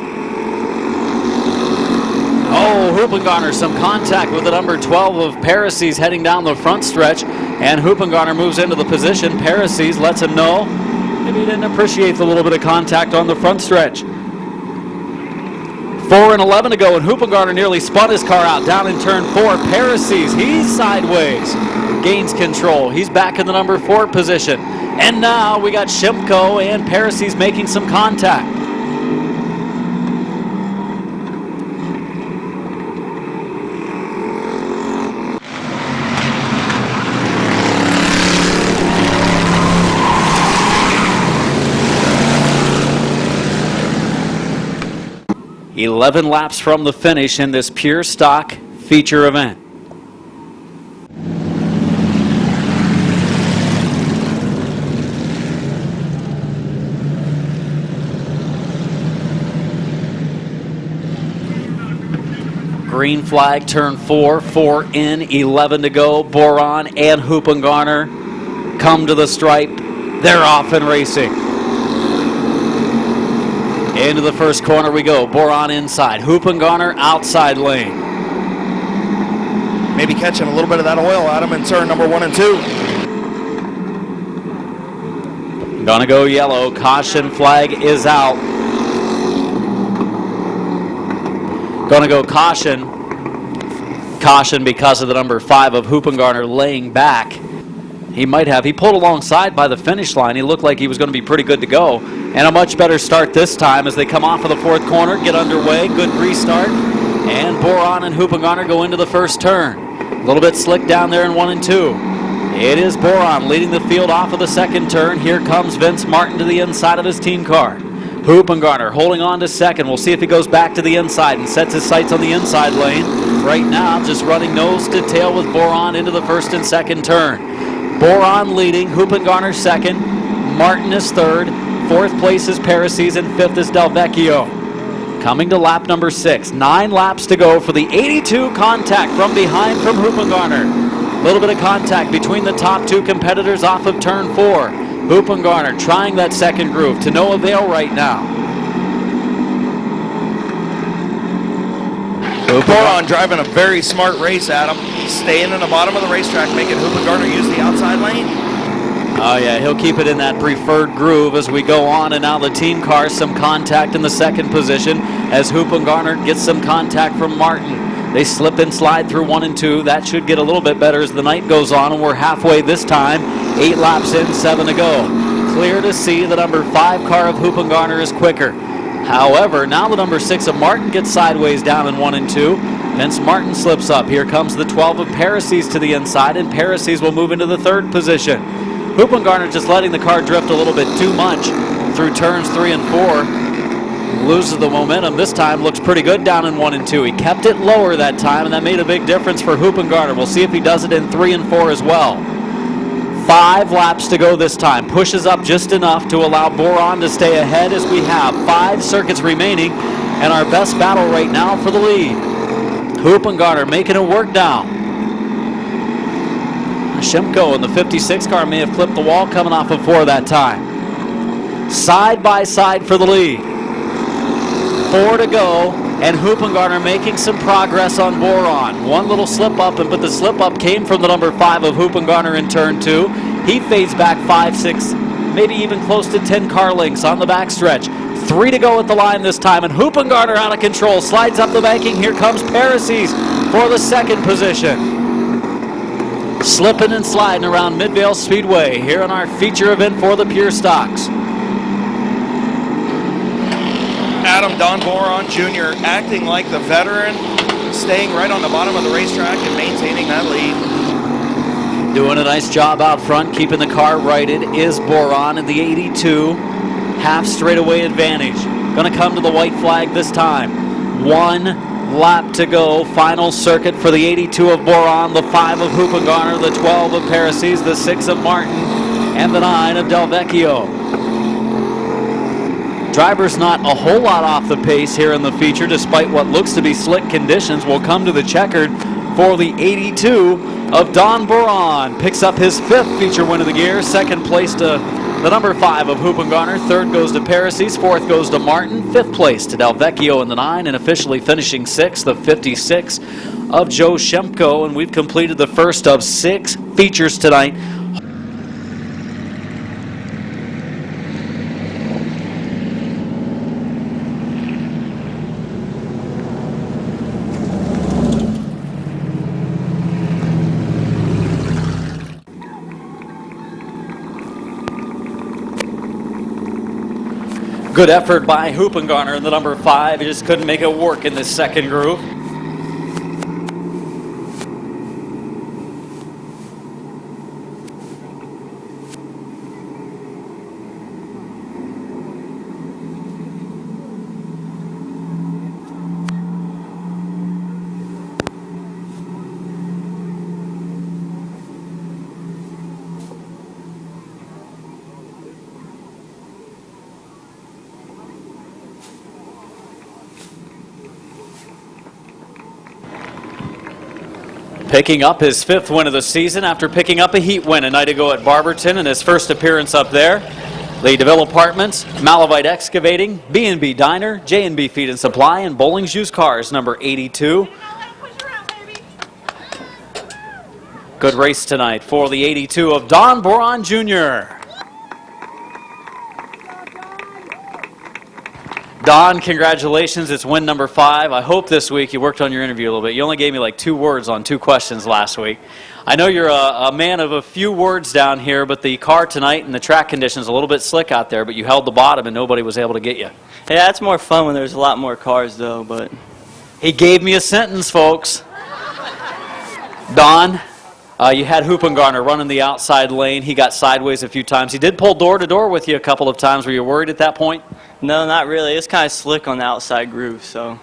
Oh, Hoopengarner, some contact with the number 12 of Parasy's heading down the front stretch, and Hoopengarner moves into the position. Parasy's lets him know maybe he didn't appreciate the little bit of contact on the front stretch. 4 and 11 to go, and Hoopengarner nearly spun his car out down in turn 4. Parasy's, he's sideways, gains control. He's back in the number 4 position. And now we got Shimko and Parasy's making some contact. "11 laps from the finish in this pure stock feature event. Green flag, turn 4, 4 in, 11 to go. Boron and Hoopengarner come to the stripe. They're off and racing. Into the first corner we go. Boron inside. Hoopengarner outside lane. Maybe catching a little bit of that oil out of him in turn number 1 and 2. Gonna go yellow. Caution flag is out. Gonna go caution. Caution because of the number 5 of Hoopengarner laying back. He pulled alongside by the finish line. He looked like he was going to be pretty good to go. And a much better start this time as they come off of the fourth corner, get underway, good restart. And Boron and Hoopengarner go into the first turn. A little bit slick down there in 1 and 2. It is Boron leading the field off of the second turn. Here comes Vince Martin to the inside of his team car. Hoopengarner holding on to second. We'll see if he goes back to the inside and sets his sights on the inside lane. Right now, just running nose to tail with Boron into the first and second turn. Boron leading, Hoopengarner second, Martin is third, fourth place is Parases, and fifth is Del Vecchio. Coming to lap number 6. 9 laps to go for the 82 contact from behind from Hoopengarner. A little bit of contact between the top 2 competitors off of turn 4. Hoopengarner trying that second groove to no avail right now. Boron driving a very smart race, Adam. Staying in the bottom of the racetrack, making Hoopengarner use the outside lane. Oh yeah, he'll keep it in that preferred groove as we go on, and now the team car, some contact in the second position as Hoopengarner gets some contact from Martin. They slip and slide through 1 and 2. That should get a little bit better as the night goes on, and we're halfway this time. 8 laps in, 7 to go. Clear to see the number 5 car of Hoopengarner is quicker. However, now the number 6 of Martin gets sideways down in 1 and 2. Vince Martin slips up. Here comes the 12 of Parases to the inside, and Parases will move into the third position. Hoopengarner just letting the car drift a little bit too much through turns 3 and 4. Loses the momentum. This time looks pretty good down in 1 and 2. He kept it lower that time, and that made a big difference for Hoopengarner. We'll see if he does it in 3 and 4 as well. 5 laps to go this time. Pushes up just enough to allow Boron to stay ahead as we have 5 circuits remaining, and our best battle right now for the lead. Hoopengarner making it work down. Shimko in the 56 car may have clipped the wall coming off of 4 that time. Side by side for the lead. 4 to go, and Hoopengarner making some progress on Boron. One little slip up, but the slip up came from the number 5 of Hoopengarner in turn 2. He fades back 5, 6, maybe even close to 10 car lengths on the backstretch. 3 to go at the line this time, and Hoopengarner out of control, slides up the banking. Here comes Parases for the second position. Slipping and sliding around Midvale Speedway here on our feature event for the Pure Stocks. Adam Don Boron Jr. acting like the veteran, staying right on the bottom of the racetrack and maintaining that lead. Doing a nice job out front, keeping the car righted is Boron in the 82. Half straightaway advantage. Going to come to the white flag this time. 1 lap to go. Final circuit for the 82 of Boron, the 5 of Hoopengarner, the 12 of Parases, the 6 of Martin, and the 9 of Del Vecchio. Driver's not a whole lot off the pace here in the feature, despite what looks to be slick conditions. We'll come to the checkered for the 82 of Don Boron. Picks up his 5th feature win of the year. Second place to the number 5 of Hoopengarner. Third goes to Parases. Fourth goes to Martin. 5th place to Del Vecchio in the 9. And officially finishing 6th, the 56 of Joe Shemko. And we've completed the first of 6 features tonight. Good effort by Hoopengarner in the number 5. He just couldn't make it work in this second groove. Picking up his 5th win of the season after picking up a heat win a night ago at Barberton in his first appearance up there. Lee DeVille Apartments, Malavite Excavating, B&B Diner, J&B Feed and Supply, and Bowling's Used Cars, number 82. Good race tonight for the 82 of Don Boron Jr. Don, congratulations. It's win number 5. I hope this week you worked on your interview a little bit. You only gave me like 2 words on 2 questions last week. I know you're a man of a few words down here, but the car tonight and the track conditions a little bit slick out there, but you held the bottom and nobody was able to get you. Yeah, it's more fun when there's a lot more cars, though, but... He gave me a sentence, folks. Don, you had Hoopengarner running the outside lane. He got sideways a few times. He did pull door to door with you a couple of times. Were you worried at that point? No, not really. It's kind of slick on the outside groove, so...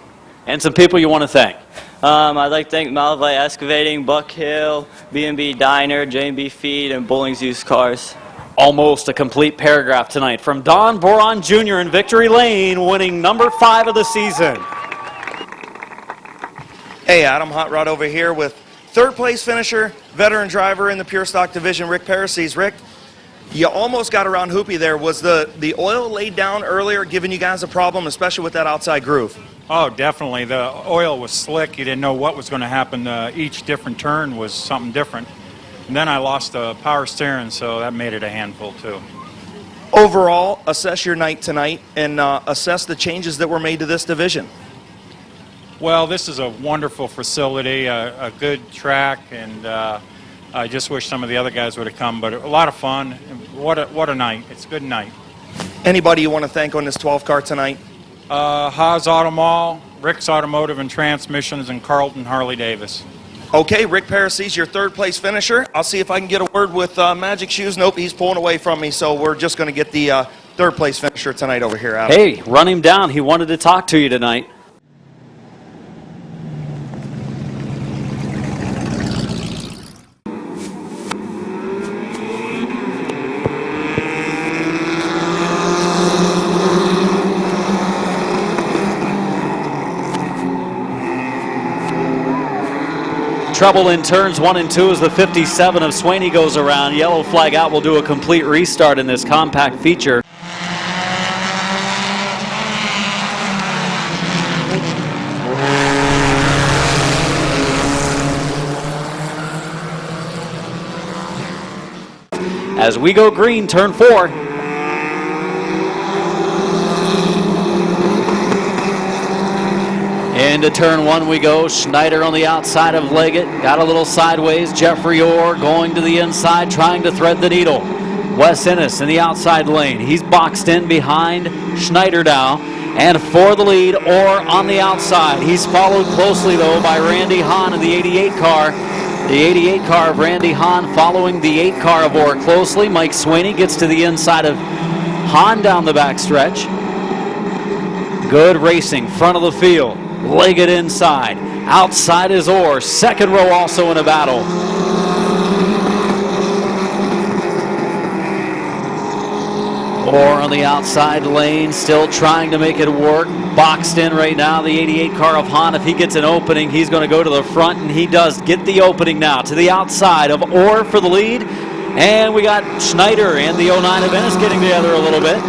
And some people you want to thank. I'd like to thank Malvay Excavating, Buck Hill, B&B Diner, J&B Feed, and Bowling's Used Cars. Almost a complete paragraph tonight from Don Boron Jr. in Victory Lane, winning number 5 of the season. Hey, Adam, Hot Rod over here with third place finisher, veteran driver in the Pure Stock Division, Rick Parasees. Rick, you almost got around Hoopy there. Was the oil laid down earlier giving you guys a problem, especially with that outside groove? Oh, definitely. The oil was slick. You didn't know what was going to happen. Each different turn was something different. And then I lost the power steering, so that made it a handful, too. Overall, assess your night tonight and assess the changes that were made to this division. Well, this is a wonderful facility, a good track, and I just wish some of the other guys would have come, but a lot of fun. What a night. It's a good night. Anybody you want to thank on this 12 car tonight? Haas Auto Mall, Rick's Automotive and Transmissions, and Carlton Harley Davis. Okay, Rick Parasees, your third place finisher. I'll see if I can get a word with Magic Shoes. Nope, he's pulling away from me, so we're just going to get the third place finisher tonight over here, Adam. Hey, run him down. He wanted to talk to you tonight. Trouble in turns 1 and 2 as the 57 of Swaney goes around. Yellow flag out will do a complete restart in this compact feature. As we go green, turn 4. Into turn 1 we go. Schneider on the outside of Leggett. Got a little sideways. Jeffrey Orr going to the inside, trying to thread the needle. Wes Ennis in the outside lane. He's boxed in behind Schneider now. And for the lead, Orr on the outside. He's followed closely, though, by Randy Hahn in the 88 car. The 88 car of Randy Hahn following the 8 car of Orr closely. Mike Swaney gets to the inside of Hahn down the backstretch. Good racing, front of the field. Leggett inside. Outside is Orr. Second row also in a battle. Orr on the outside lane, still trying to make it work. Boxed in right now, the 88 car of Hahn. If he gets an opening, he's going to go to the front, and he does get the opening now. To the outside of Orr for the lead. And we got Schneider and the 09 of Ennis getting together a little bit.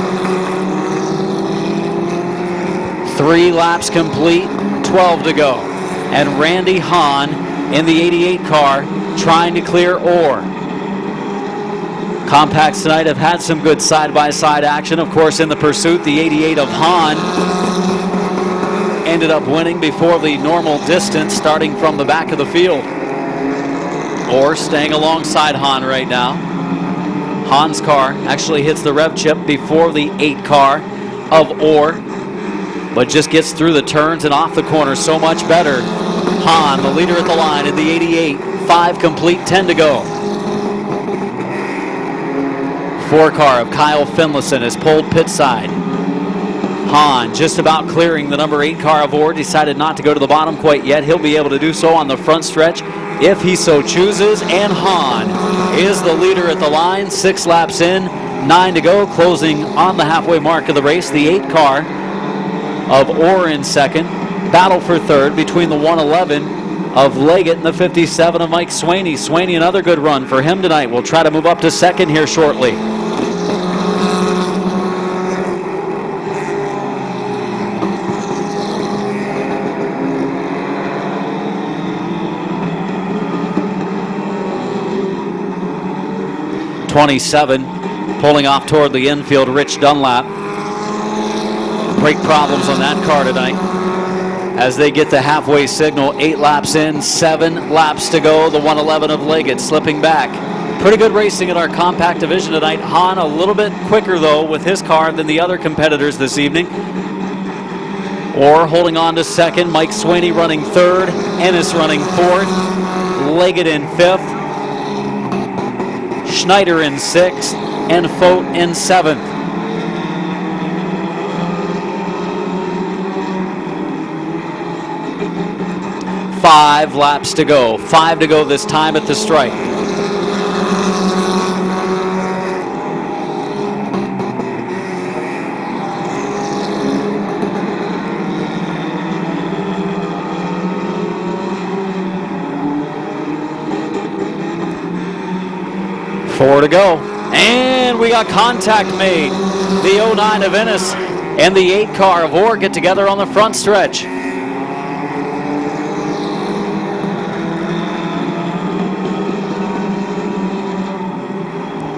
3 laps complete, 12 to go. And Randy Hahn in the 88 car trying to clear Orr. Compacts tonight have had some good side-by-side action. Of course, in the pursuit, the 88 of Hahn ended up winning before the normal distance, starting from the back of the field. Orr staying alongside Hahn right now. Hahn's car actually hits the rev chip before the 8 car of Orr, but just gets through the turns and off the corner so much better. Hahn, the leader at the line in the 88, 5 complete, 10 to go. 4 car of Kyle Finlayson is pulled pit side. Hahn just about clearing the number 8 car of Orr, decided not to go to the bottom quite yet. He'll be able to do so on the front stretch if he so chooses, and Hahn is the leader at the line, 6 laps in, 9 to go, closing on the halfway mark of the race. The 8 car of Orr in second. Battle for third between the 111 of Leggett and the 57 of Mike Swaney. Swaney, another good run for him tonight. We'll try to move up to second here shortly. '27 pulling off toward the infield, Rich Dunlap. Brake problems on that car tonight. As they get the halfway signal, 8 laps in, 7 laps to go. The 111 of Leggett slipping back. Pretty good racing in our compact division tonight. Hahn a little bit quicker, though, with his car than the other competitors this evening. Orr holding on to second. Mike Swaney running third. Ennis running fourth. Leggett in fifth. Schneider in sixth. And Fote in seventh. Five laps to go. 5 to go this time at the stripe. Four to go. And we got contact made. The 09 of Ennis and the 8 car of Orr get together on the front stretch.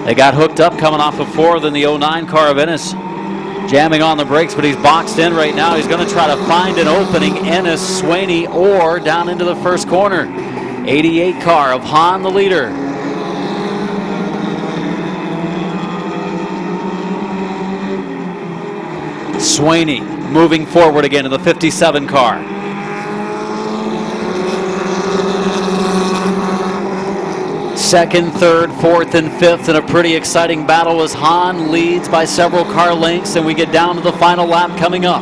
They got hooked up coming off of 4, then the 09 car of Ennis jamming on the brakes, but he's boxed in right now. He's going to try to find an opening. Ennis, Swaney, Orr down into the first corner. 88 car of Hahn, the leader. Swaney moving forward again in the 57 car. Second, third, fourth, and fifth in a pretty exciting battle as Hahn leads by several car lengths, and we get down to the final lap coming up.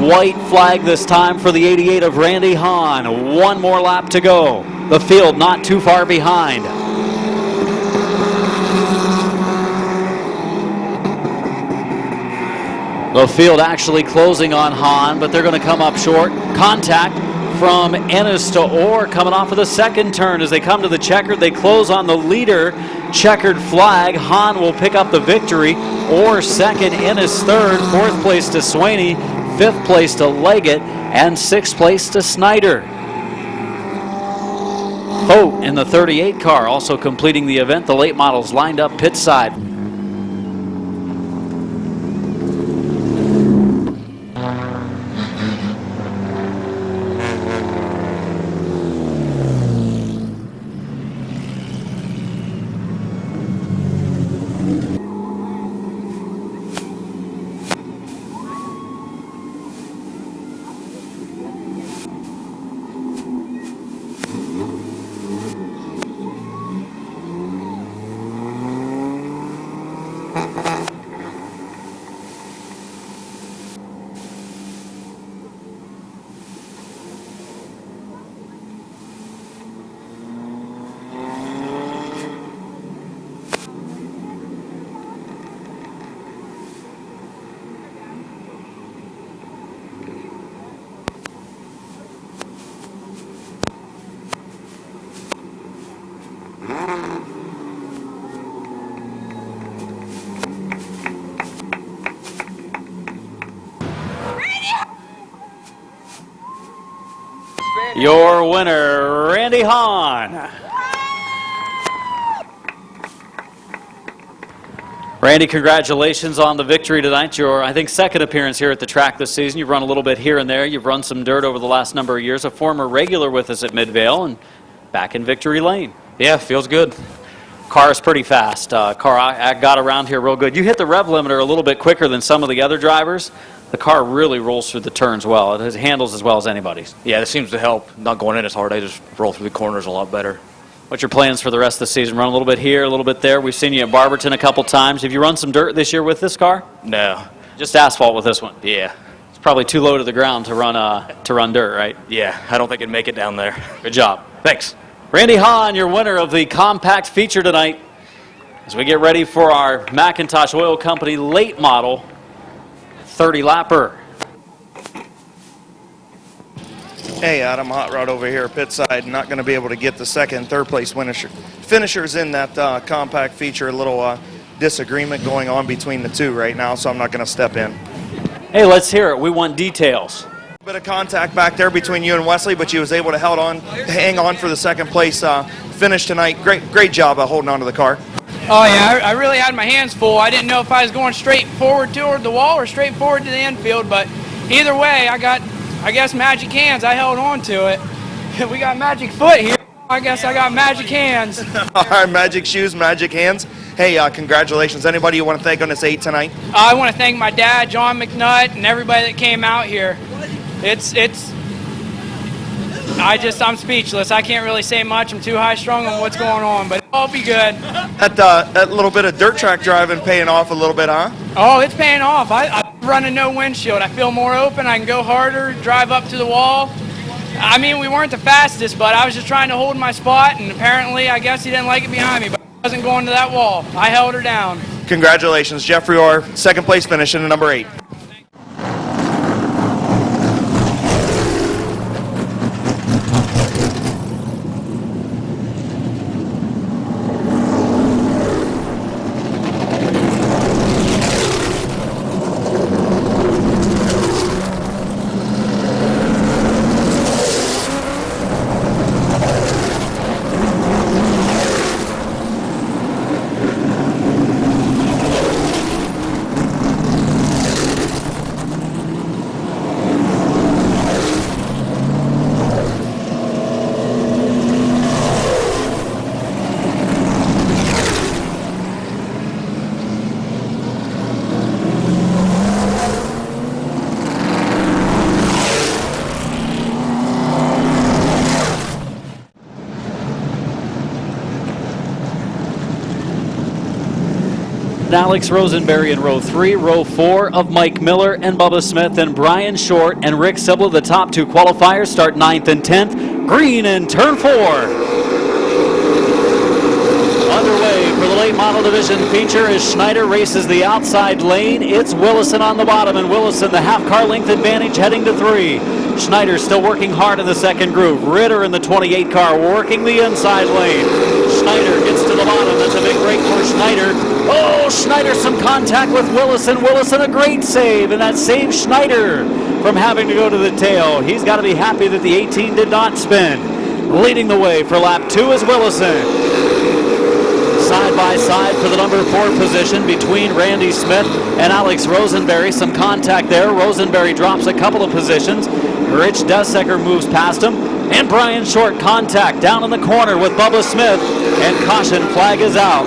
White flag this time for the 88 of Randy Hahn. One more lap to go. The field not too far behind. The field actually closing on Hahn, but they're going to come up short. Contact from Ennis to Orr coming off of the second turn. As they come to the checkered, they close on the leader. Checkered flag. Hahn will pick up the victory. Orr second, Ennis third. Fourth place to Swaney. Fifth place to Leggett. And sixth place to Snyder. Fote in the 38 car also completing the event. The late models lined up pit side. Your winner, Randy Hahn. Randy, congratulations on the victory tonight. Your, I think, second appearance here at the track this season. You've run a little bit here and there. You've run some dirt over the last number of years. A former regular with us at Midvale and back in victory lane. Yeah, feels good. Car is pretty fast. Car I got around here real good. You hit the rev limiter a little bit quicker than some of the other drivers. The car really rolls through the turns well. It handles as well as anybody's. Yeah, this seems to help. Not going in as hard. I just roll through the corners a lot better. What's your plans for the rest of the season? Run a little bit here, a little bit there. We've seen you at Barberton a couple times. Have you run some dirt this year with this car? No. Just asphalt with this one? Yeah. It's probably too low to the ground to run dirt, right? Yeah, I don't think it'd make it down there. Good job. Thanks. Randy Hahn, your winner of the compact feature tonight. As we get ready for our McIntosh Oil Company late model 30-lapper. Hey Adam, Hot Rod over here, pit side. Not going to be able to get the second and third place finishers in that compact feature. A little disagreement going on between the two right now, so I'm not going to step in. Hey, let's hear it. We want details. A bit of contact back there between you and Wesley, but you was able to hang on for the second place finish tonight. Great job of holding on to the car. Oh yeah, I really had my hands full. I didn't know if I was going straight forward toward the wall or straight forward to the infield, but either way, I guess, magic hands. I held on to it. We got magic foot here. I guess I got magic hands. All right, magic shoes, magic hands. Hey, congratulations. Anybody you want to thank on this 8 tonight? I want to thank my dad, John McNutt, and everybody that came out here. I'm speechless. I can't really say much. I'm too high strung on what's going on, but I'll be good. That little bit of dirt track driving paying off a little bit, huh? Oh, it's paying off. I'm running no windshield. I feel more open. I can go harder, drive up to the wall. I mean, we weren't the fastest, but I was just trying to hold my spot, and apparently, I guess he didn't like it behind me, but I wasn't going to that wall. I held her down. Congratulations, Jeffrey Orr, second place finish in number 8. Alex Rosenberry in row 3, row 4 of Mike Miller and Bubba Smith, and Brian Short and Rick Sibla. The top 2 qualifiers start 9th and 10th. Green in turn 4. Underway for the late model division feature as Schneider races the outside lane. It's Willison on the bottom, and Willison the half car length advantage heading to 3. Schneider still working hard in the second group. Ritter in the 28 car working the inside lane. Schneider gets to the bottom. That's a big break for Schneider. Oh, Schneider some contact with Willison. Willison a great save, and that saves Schneider from having to go to the tail. He's got to be happy that the 18 did not spin. Leading the way for lap 2 is Willison. Side by side for the number 4 position between Randy Smith and Alex Rosenberry. Some contact there. Rosenberry drops a couple of positions. Rich Desecker moves past him. And Brian Short contact down in the corner with Bubba Smith. And caution flag is out.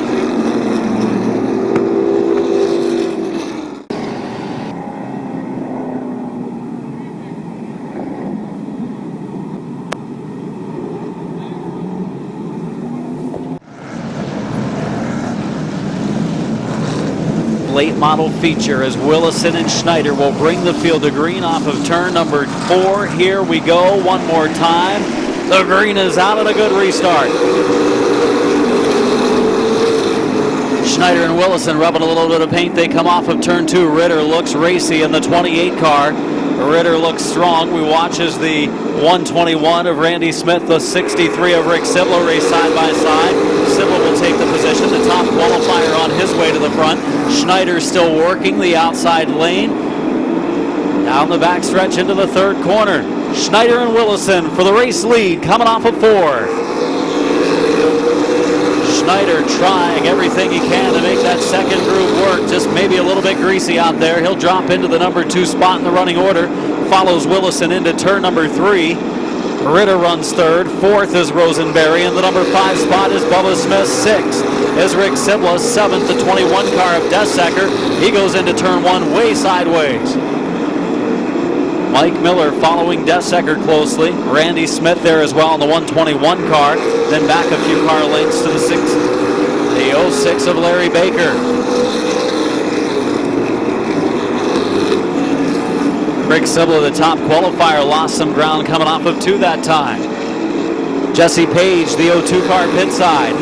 Late model feature as Willison and Schneider will bring the field to green off of turn number 4. Here we go one more time. The green is out and a good restart. Schneider and Willison rubbing a little bit of paint. They come off of turn 2. Ritter looks racy in the 28 car. Ritter looks strong. We watch as the 121 of Randy Smith, the 63 of Rick Sibla race side by side. Sibla will take the position, the top qualifier on his way to the front. Schneider still working the outside lane. Down the backstretch into the third corner. Schneider and Willison for the race lead coming off of 4. Schneider trying everything he can to make that second group work. Just maybe a little bit greasy out there. He'll drop into the number 2 spot in the running order. Follows Willison into turn number 3. Ritter runs 3rd. 4th is Rosenberry. And the number 5 spot is Bubba Smith. 6th is Rick Sibla. 7th, the 21 car of Desecker. He goes into turn 1 way sideways. Mike Miller following Desecker closely. Randy Smith there as well in the 121 car. Then back a few car lengths to the 06 of Larry Baker. Rick Sibla, the top qualifier, lost some ground coming off of 2 that time. Jesse Page, the 02 car pit side.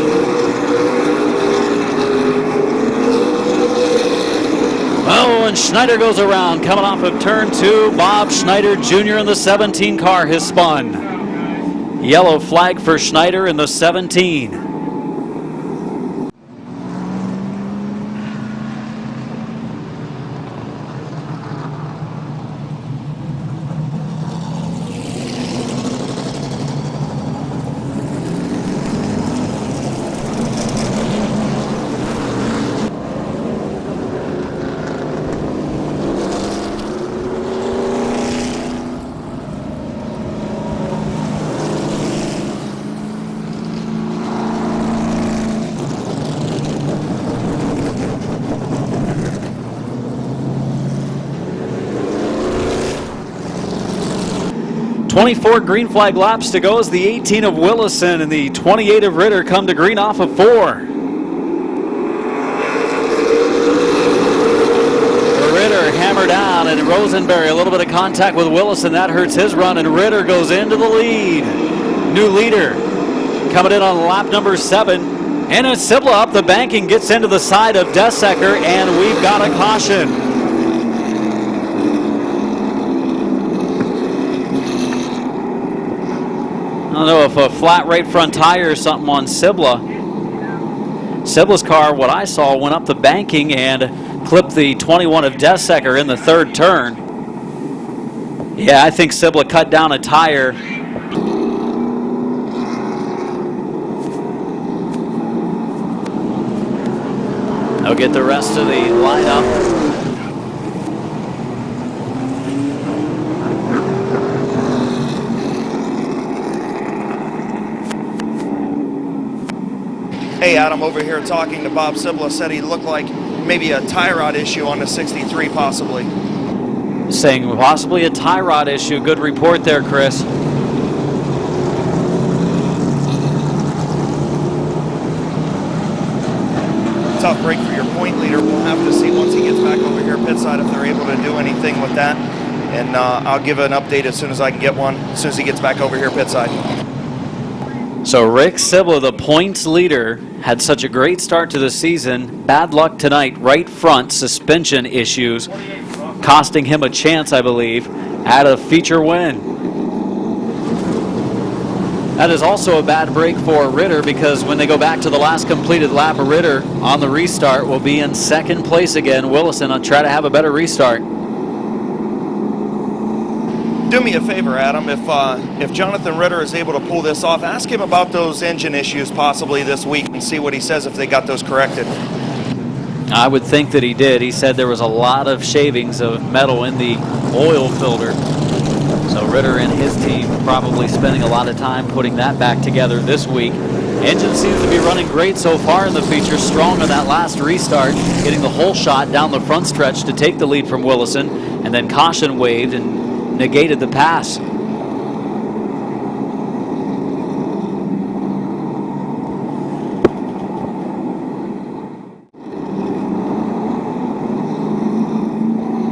Oh, and Schneider goes around, coming off of turn 2. Bob Schneider Jr. in the 17 car has spun. Yellow flag for Schneider in the 17. 24 green flag laps to go as the 18 of Willison and the 28 of Ritter come to green off of 4. Ritter hammer down, and Rosenberry a little bit of contact with Willison. That hurts his run, and Ritter goes into the lead. New leader coming in on lap number 7. And as Sibla up the banking gets into the side of Desecker, and we've got a caution. I don't know if a flat right front tire or something on Sibla. Sibla's car, what I saw, went up the banking and clipped the 21 of Desecker in the 3rd turn. Yeah, I think Sibla cut down a tire. I'll get the rest of the lineup. Hey, Adam, over here talking to Bob Sibla, said he looked like maybe a tie rod issue on the 63 possibly. Saying possibly a tie rod issue. Good report there, Chris. Tough break for your point leader. We'll have to see once he gets back over here pit side if they're able to do anything with that. And I'll give an update as soon as I can get one, as soon as he gets back over here pit side. So Rick Sibla, the points leader, had such a great start to the season. Bad luck tonight, right front suspension issues, costing him a chance, I believe, at a feature win. That is also a bad break for Ritter, because when they go back to the last completed lap, Ritter on the restart will be in 2nd place again. Willison will try to have a better restart. Do me a favor, Adam, if Jonathan Ritter is able to pull this off, ask him about those engine issues possibly this week and see what he says if they got those corrected. I would think that he did. He said there was a lot of shavings of metal in the oil filter. So Ritter and his team probably spending a lot of time putting that back together this week. Engine seems to be running great so far in the feature, strong on that last restart, getting the whole shot down the front stretch to take the lead from Willison, and then caution waved and negated the pass.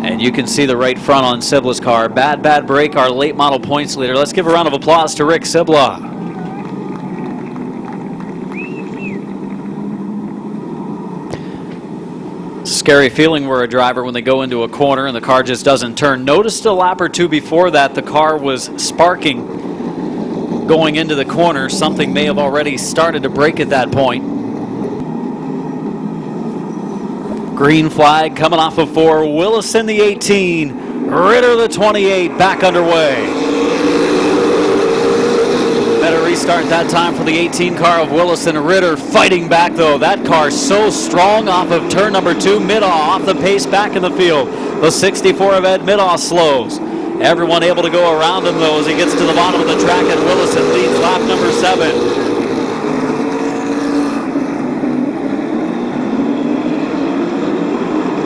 And you can see the right front on Sibla's car. Bad break, our late model points leader. Let's give a round of applause to Rick Sibla. Scary feeling where a driver, when they go into a corner and the car just doesn't turn. Noticed a lap or two before that the car was sparking going into the corner. Something may have already started to break at that point. Green flag coming off of 4. Willison the 18. Ritter the 28. Back underway. Better restart that time for the 18 car of Willison. Ritter fighting back though. That car so strong off of turn number 2. Middaugh off the pace back in the field. The 64 of Ed Middaugh slows. Everyone able to go around him though as he gets to the bottom of the track, and Willison leads lap number 7.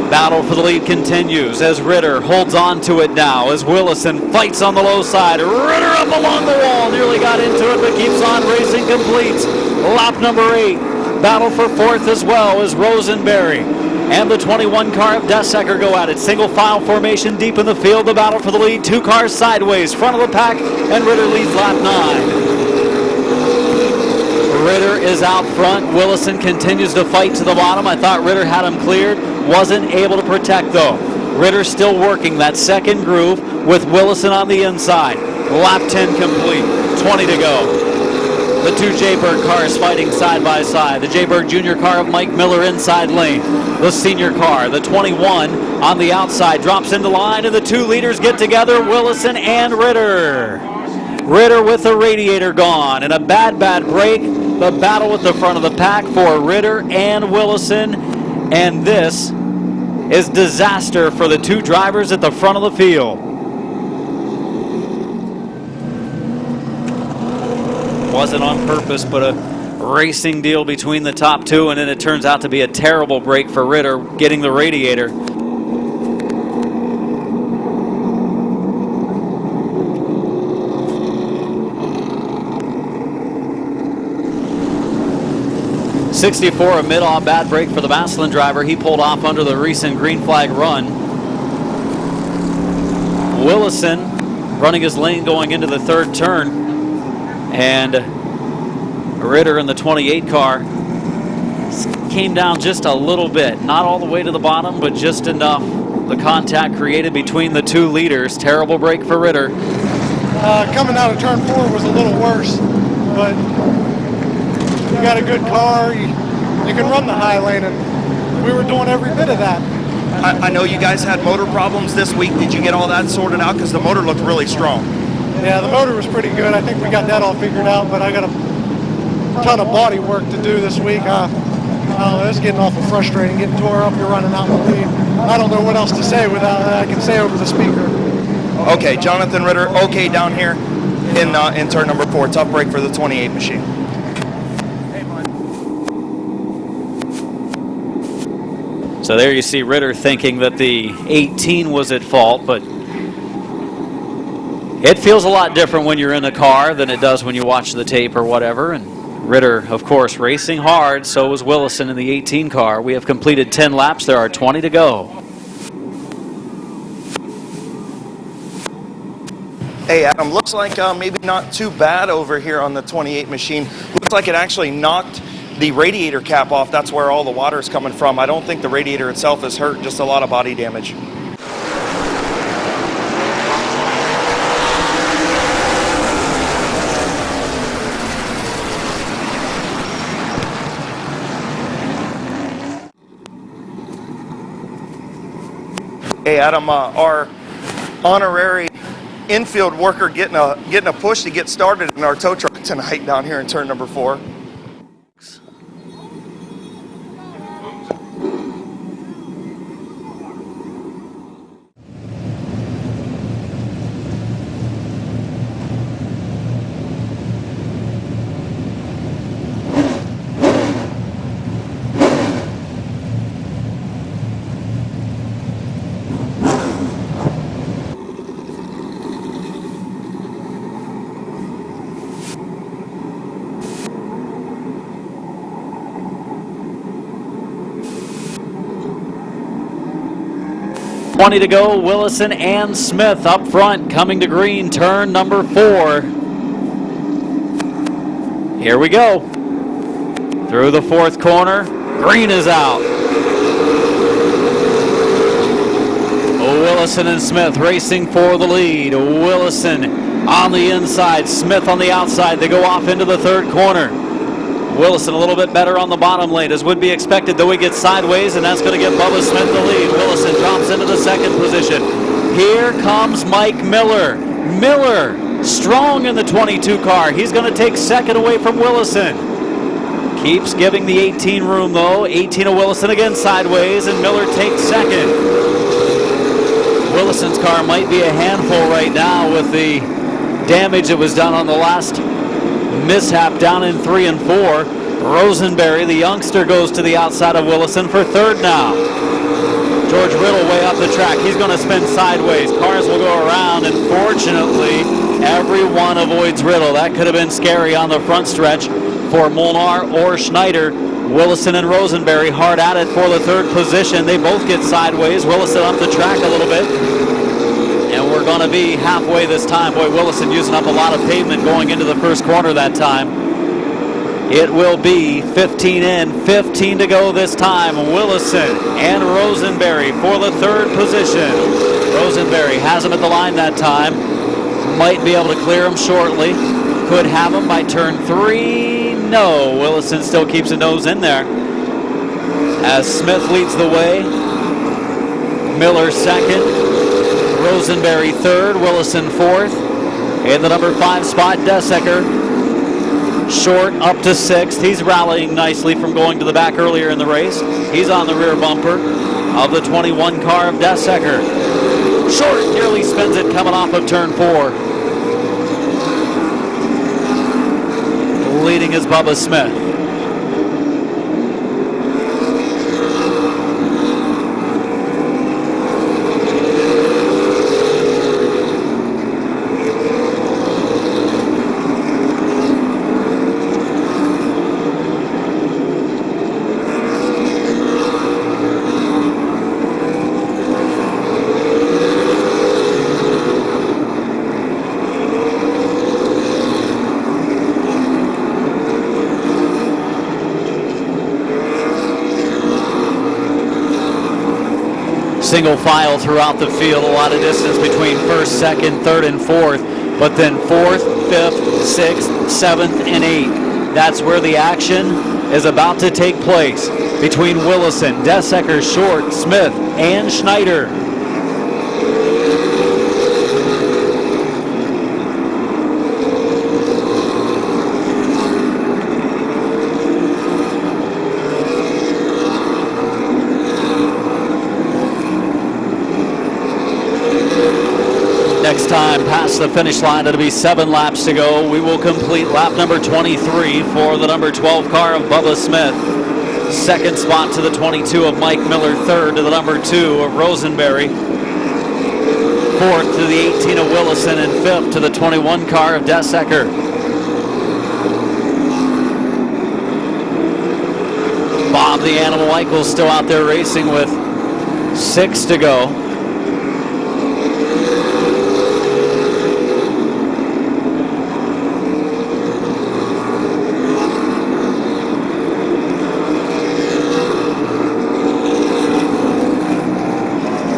Battle for the lead continues as Ritter holds on to it now as Willison fights on the low side. Ritter up along the wall, nearly got into it, but keeps on racing, completes lap number 8. Battle for 4th as well as Rosenberry and the 21 car of Desecker go at it. Single file formation deep in the field. The battle for the lead. 2 cars sideways, front of the pack, and Ritter leads lap 9. Ritter is out front. Willison continues to fight to the bottom. I thought Ritter had him cleared. Wasn't able to protect though. Ritter still working that second groove with Willison on the inside. Lap 10 complete. 20 to go. The 2 J-Berg cars fighting side by side. The J-Berg Jr. car of Mike Miller inside lane. The senior car, the 21 on the outside, drops into line, and the 2 leaders get together, Willison and Ritter. Ritter with the radiator gone, and a bad break. The battle with the front of the pack for Ritter and Willison, and this is disaster for the 2 drivers at the front of the field. Wasn't on purpose, but a racing deal between the top 2, and then it turns out to be a terrible break for Ritter getting the radiator. 64, a mid-off bad break for the Massillon driver. He pulled off under the recent green flag run. Willison running his lane going into the third turn. And Ritter in the 28 car came down just a little bit. Not all the way to the bottom, but just enough. The contact created between the two leaders. Terrible break for Ritter. Coming out of turn 4 was a little worse, but you got a good car. You can run the high lane, and we were doing every bit of that. I know you guys had motor problems this week. Did you get all that sorted out? Because the motor looked really strong. Yeah, the motor was pretty good. I think we got that all figured out, but I got a ton of body work to do this week. It's getting awful frustrating, getting tore up. You're running out in the lead. I don't know what else to say without I can say over the speaker. Okay, Jonathan Ritter, okay down here in turn number 4. Tough break for the 28 machine. So there you see Ritter thinking that the 18 was at fault, but it feels a lot different when you're in the car than it does when you watch the tape or whatever. And Ritter, of course, racing hard. So was Willison in the 18 car. We have completed 10 laps. There are 20 to go. Hey, Adam, looks like maybe not too bad over here on the 28 machine. Looks like it actually knocked the radiator cap off. That's where all the water is coming from. I don't think the radiator itself is hurt, just a lot of body damage. Hey, Adam, our honorary infield worker getting a push to get started in our tow truck tonight down here in turn number 4. Twenty to go. Willison and Smith up front, coming to green, turn number 4. Here we go. Through the 4th corner. Green is out. Willison and Smith racing for the lead. Willison on the inside, Smith on the outside. They go off into the 3rd corner. Willison a little bit better on the bottom lane, as would be expected, though he gets sideways, and that's going to give Bubba Smith the lead. Willison drops into the 2nd position. Here comes Mike Miller. Miller, strong in the 22 car. He's going to take 2nd away from Willison. Keeps giving the 18 room, though. 18 of Willison again sideways, and Miller takes 2nd. Willison's car might be a handful right now with the damage that was done on the last mishap down in 3 and 4. Rosenberry, the youngster, goes to the outside of Willison for 3rd now. George Riddle way up the track. He's going to spin sideways. Cars will go around, and fortunately, everyone avoids Riddle. That could have been scary on the front stretch for Molnar or Schneider. Willison and Rosenberry hard at it for the 3rd position. They both get sideways. Willison up the track a little bit. And we're going to be halfway this time. Boy, Willison using up a lot of pavement going into the 1st corner that time. It will be 15 in, 15 to go this time. Willison and Rosenberry for the 3rd position. Rosenberry has him at the line that time. Might be able to clear him shortly. Could have him by turn 3. No, Willison still keeps a nose in there. As Smith leads the way. Miller 2nd. Rosenberry 3rd, Willison 4th. In the number 5 spot, Desecker. Short up to 6th. He's rallying nicely from going to the back earlier in the race. He's on the rear bumper of the 21 car of Desecker. Short nearly spins it coming off of turn 4. Leading is Bubba Smith. single file throughout the field. A lot of distance between first, second, third, and fourth. But then fourth, fifth, sixth, seventh, and eighth. That's where the action is about to take place between Willison, Desecker, Short, Smith, and Schneider. Next time past the finish line, it'll be 7 laps to go. We will complete lap number 23 for the number 12 car of Bubba Smith. Second spot to the 22 of Mike Miller. Third to the number 2 of Rosenberry. Fourth to the 18 of Willison. And fifth to the 21 car of Desecker. Bob the Animal Eichel still out there racing with 6 to go.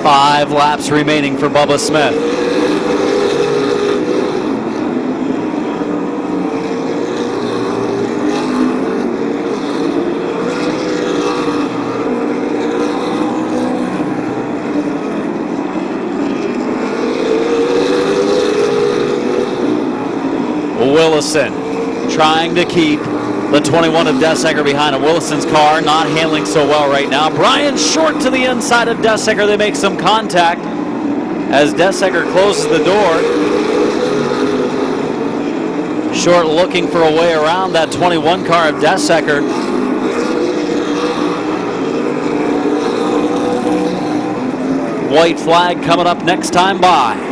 Five laps remaining for Bubba Smith. Willison trying to keep the 21 of Desecker behind him. Willison's car not handling so well right now. Brian Short to the inside of Desecker. They make some contact as Desecker closes the door. Short looking for a way around that 21 car of Desecker. White flag coming up next time by.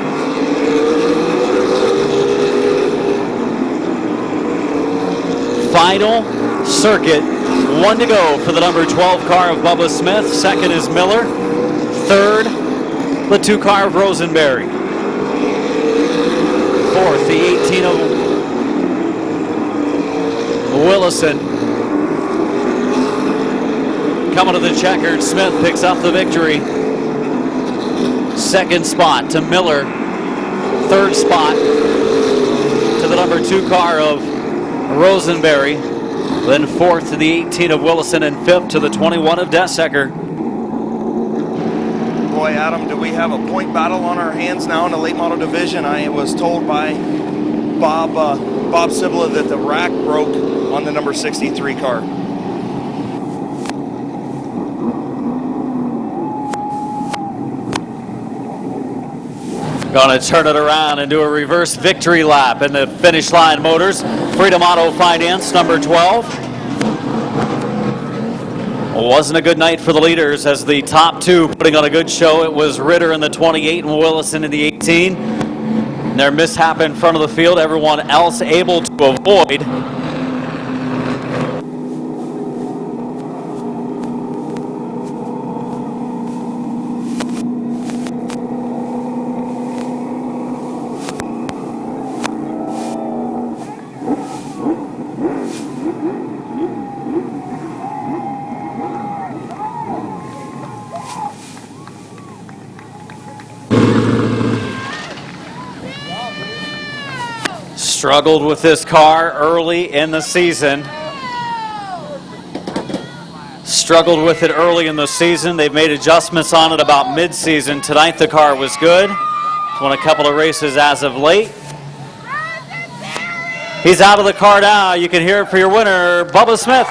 Final circuit, 1 to go for the number 12 car of Bubba Smith. Second is Miller. Third, the 2 car of Rosenberry. Fourth, the 18 of Willison. Coming to the checkered, Smith picks up the victory. Second spot to Miller. Third spot to the number 2 car of Rosenberry, then fourth to the 18 of Willison, and fifth to the 21 of Desecker. Boy, Adam, do we have a point battle on our hands now in the late model division? I was told by Bob Sibla that the rack broke on the number 63 car. Going to turn it around and do a reverse victory lap in the finish line motors. Freedom Auto Finance, number 12. Wasn't a good night for the leaders as the top 2 putting on a good show. It was Ritter in the 28 and Willison in the 18. And their mishap in front of the field, everyone else able to avoid. Struggled with this car early in the season. Struggled with it early in the season. They've made adjustments on it about mid-season. Tonight the car was good. Won a couple of races as of late. He's out of the car now. You can hear it for your winner, Bubba Smith.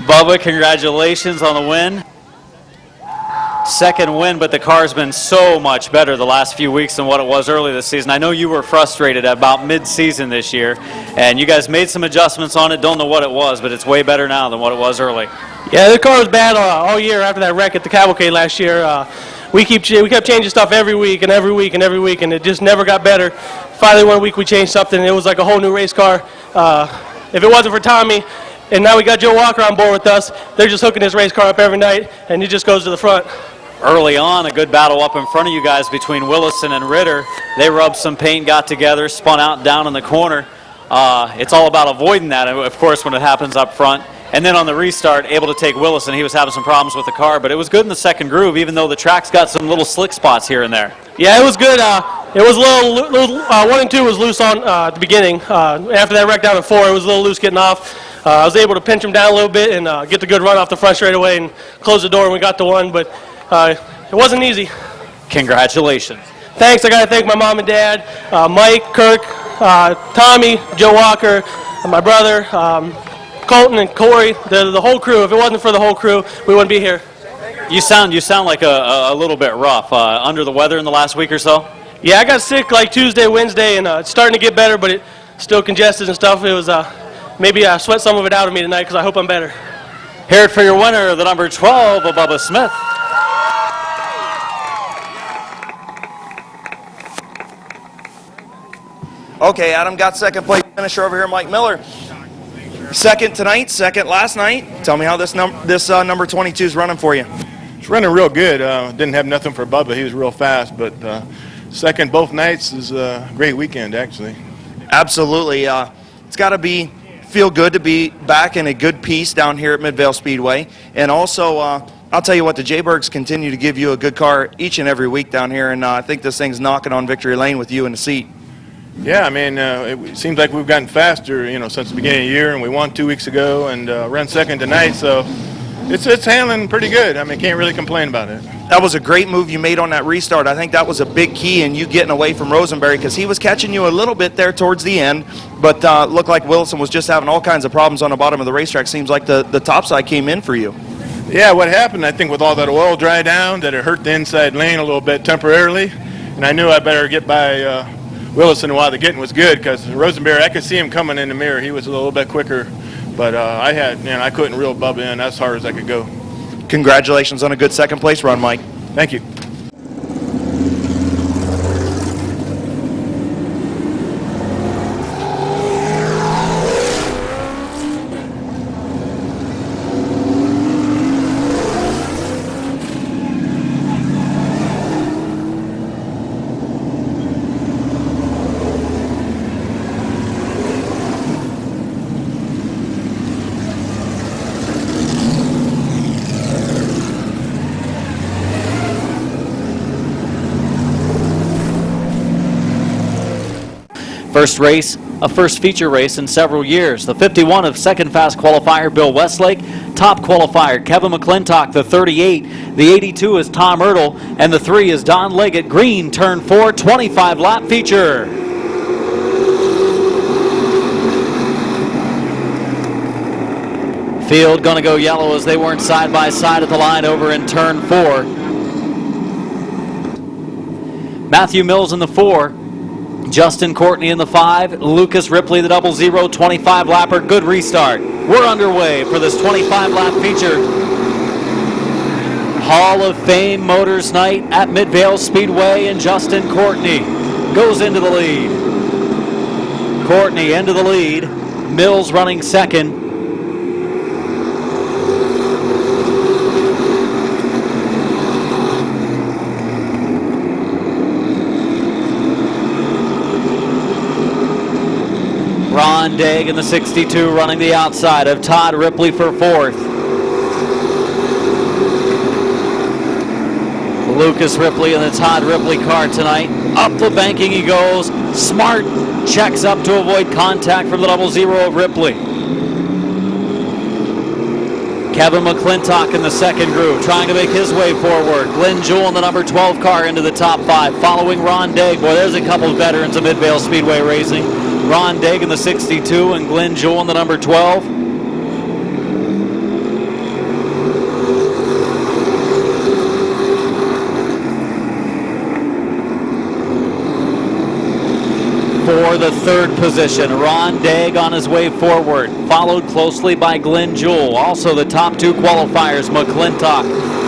Bubba, congratulations on the win. Second win, but the car's been so much better the last few weeks than what it was early this season. I know you were frustrated about mid-season this year, and you guys made some adjustments on it. Don't know what it was, but it's way better now than what it was early. Yeah, the car was bad all year after that wreck at the Cavalcade last year. We kept changing stuff every week, and it just never got better. Finally, one week we changed something, and it was like a whole new race car. If it wasn't for Tommy, and now we got Joe Walker on board with us, they're just hooking his race car up every night, and it just goes to the front. Early on, a good battle up in front of you guys between Willison and Ritter. They rubbed some paint, got together, spun out down in the corner. It's all about avoiding that, of course, when it happens up front. And then on the restart, able to take Willison. He was having some problems with the car, but it was good in the second groove, even though the track's got some little slick spots here and there. Yeah, it was good. It was a little 1 and 2 was loose on at the beginning. After that wreck down at 4, it was a little loose getting off. I was able to pinch him down a little bit and get the good run off the front straightaway and close the door when we got to 1, but it wasn't easy. Congratulations. Thanks. I got to thank my mom and dad, Mike, Kirk, Tommy, Joe Walker, my brother, Colton and Corey, the whole crew. If it wasn't for the whole crew, we wouldn't be here. You sound like a little bit rough. Under the weather in the last week or so? Yeah, I got sick like Tuesday, Wednesday, and it's starting to get better, but it's still congested and stuff. It was maybe I sweat some of it out of me tonight because I hope I'm better. Hear it for your winner, the number 12, Bubba Smith. Okay, Adam got second place finisher over here, Mike Miller. Second tonight, second last night. Tell me how this number 22 is running for you. It's running real good. Didn't have nothing for Bubba. He was real fast, but second both nights is a great weekend, actually. Absolutely. It's got to feel good to be back in a good piece down here at Midvale Speedway. And also, I'll tell you what, the Jaybergs continue to give you a good car each and every week down here, and I think this thing's knocking on victory lane with you in the seat. Yeah, I mean, it seems like we've gotten faster, since the beginning of the year, and we won 2 weeks ago and ran second tonight, so it's handling pretty good. I mean, can't really complain about it. That was a great move you made on that restart. I think that was a big key in you getting away from Rosenberry because he was catching you a little bit there towards the end, but looked like Wilson was just having all kinds of problems on the bottom of the racetrack. Seems like the top side came in for you. Yeah, what happened, I think with all that oil dry down, that it hurt the inside lane a little bit temporarily, and I knew I better get by Willison while the getting was good because Rosenberry, I could see him coming in the mirror. He was a little bit quicker, but I couldn't reel Bubba in as hard as I could go. Congratulations on a good second place run, Mike. Thank you. First race, a first feature race in several years. The 51 of second fast qualifier Bill Westlake, top qualifier Kevin McClintock, the 38. The 82 is Tom Ertl, and the 3 is Don Leggett. Green, turn 4, 25 lap feature. Field going to go yellow as they weren't side by side at the line over in turn 4. Matthew Mills in the 4. Justin Courtney in the 5, Lucas Ripley the 00, 25 lapper. Good restart. We're underway for this 25 lap feature. Hall of Fame Motors Night at Midvale Speedway, and Justin Courtney goes into the lead. Courtney into the lead. Mills running second. Ron Daig in the 62 running the outside of Todd Ripley for 4th. Lucas Ripley in the Todd Ripley car tonight. Up the banking he goes. Smart checks up to avoid contact from the 00 of Ripley. Kevin McClintock in the second groove trying to make his way forward. Glenn Jewell in the number 12 car into the top 5 following Ron Daig. Boy, there's a couple of veterans of Midvale Speedway racing. Ron Daig in the 62 and Glenn Jewell in the number 12. For the third position, Ron Daig on his way forward, followed closely by Glenn Jewell. Also the top 2 qualifiers, McClintock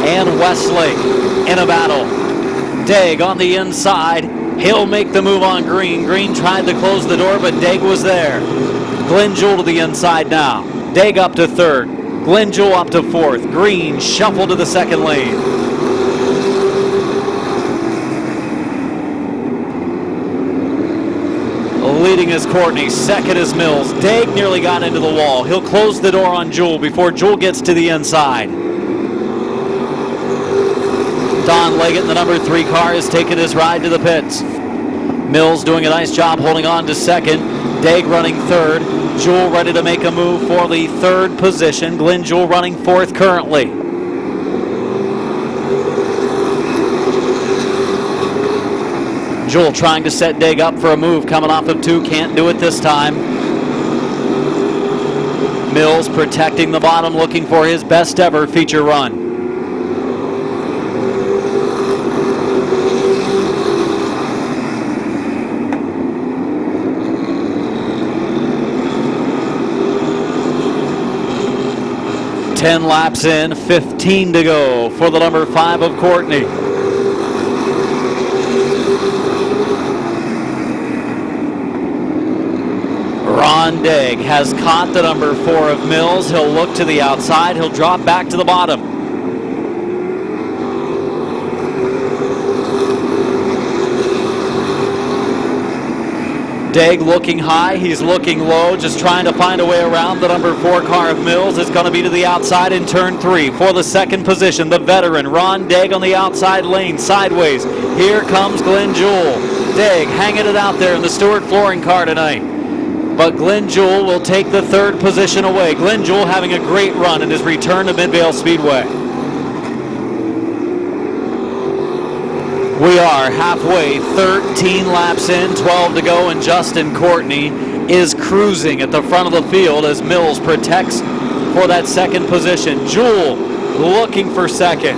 and Westlake in a battle. Daig on the inside. He'll make the move on Green. Green tried to close the door, but Daig was there. Glenn Jewell to the inside now. Daig up to 3rd. Glenn Jewell up to 4th. Green shuffled to the second lane. Leading is Courtney, second is Mills. Daig nearly got into the wall. He'll close the door on Jewell before Jewell gets to the inside. Don Leggett in the number 3 car has taken his ride to the pits. Mills doing a nice job holding on to second. Daig running third. Jewell ready to make a move for the 3rd position. Glenn Jewell running 4th currently. Jewell trying to set Daig up for a move coming off of 2. Can't do it this time. Mills protecting the bottom, looking for his best ever feature run. Ten laps in, 15 to go for the number 5 of Courtney. Ron Daig has caught the number 4 of Mills. He'll look to the outside. He'll drop back to the bottom. Daig looking high, he's looking low, just trying to find a way around the number 4 car of Mills. It's going to be to the outside in turn 3 for the 2nd position. The veteran Ron Daig on the outside lane, sideways. Here comes Glenn Jewell. Daig hanging it out there in the Stewart Flooring car tonight. But Glenn Jewell will take the 3rd position away. Glenn Jewell having a great run in his return to Midvale Speedway. We are halfway, 13 laps in, 12 to go, and Justin Courtney is cruising at the front of the field as Mills protects for that 2nd position. Jewell looking for 2nd.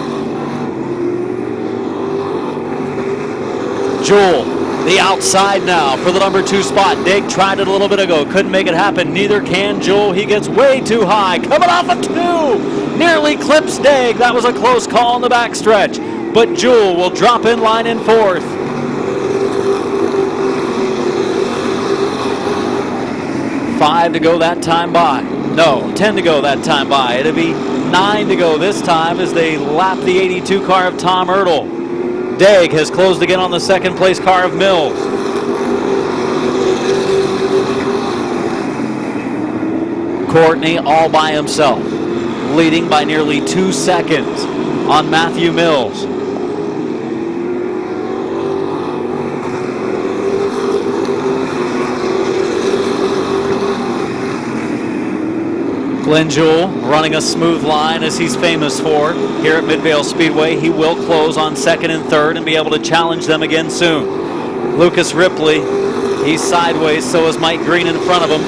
Jewell, the outside now for the number 2 spot. Daig tried it a little bit ago, couldn't make it happen. Neither can Jewell. He gets way too high, coming off a 2. Nearly clips Daig. That was a close call on the backstretch. But Jewell will drop in line in 4th. 5 to go that time by. No, 10 to go that time by. It'll be 9 to go this time as they lap the 82 car of Tom Ertl. Daig has closed again on the 2nd place car of Mills. Courtney all by himself, leading by nearly 2 seconds on Matthew Mills. Glenn Jewell running a smooth line as he's famous for here at Midvale Speedway. He will close on 2nd and 3rd and be able to challenge them again soon. Lucas Ripley, he's sideways, so is Mike Green in front of him.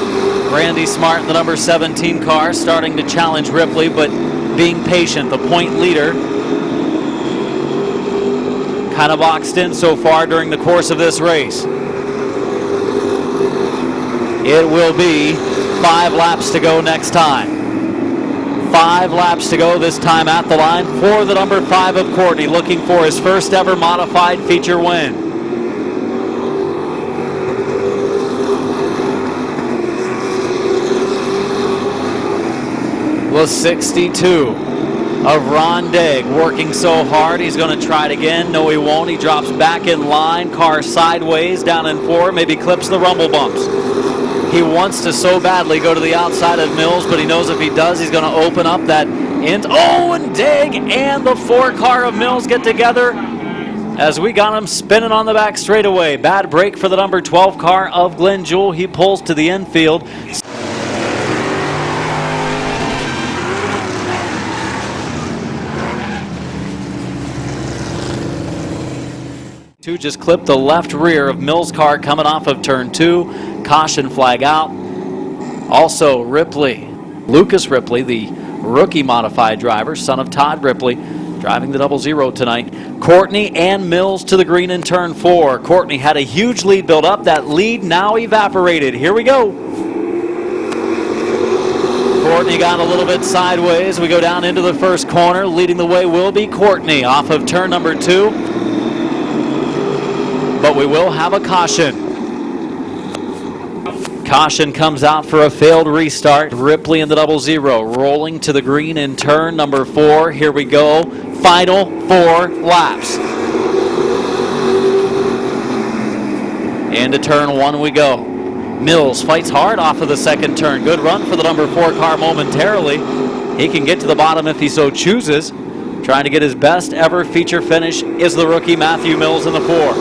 Randy Smart in the number 17 car starting to challenge Ripley, but being patient. The point leader kind of boxed in so far during the course of this race. It will be 5 laps to go next time. 5 laps to go this time at the line for the number 5 of Courtney, looking for his first ever modified feature win. The 62 of Ron Daig working so hard. He's going to try it again. No, he won't. He drops back in line. Car sideways down in 4. Maybe clips the rumble bumps. He wants to so badly go to the outside of Mills, but he knows if he does, he's going to open up that end. Oh, and Daig and the 4 car of Mills get together as we got him spinning on the back straightaway. Bad break for the number 12 car of Glenn Jewell. He pulls to the infield. Two just clipped the left rear of Mills' car coming off of turn 2. Caution flag out. Also Ripley, Lucas Ripley, the rookie modified driver, son of Todd Ripley, driving the 00 tonight. Courtney and Mills to the green in turn 4. Courtney had a huge lead built up. That lead now evaporated. Here we go. Courtney got a little bit sideways. We go down into the first corner. Leading the way will be Courtney off of turn number 2. But we will have a caution. Caution comes out for a failed restart. Ripley in the 00 rolling to the green in turn number 4. Here we go. Final 4 laps. Into turn 1 we go. Mills fights hard off of the second turn. Good run for the number 4 car momentarily. He can get to the bottom if he so chooses. Trying to get his best ever feature finish is the rookie Matthew Mills in the 4.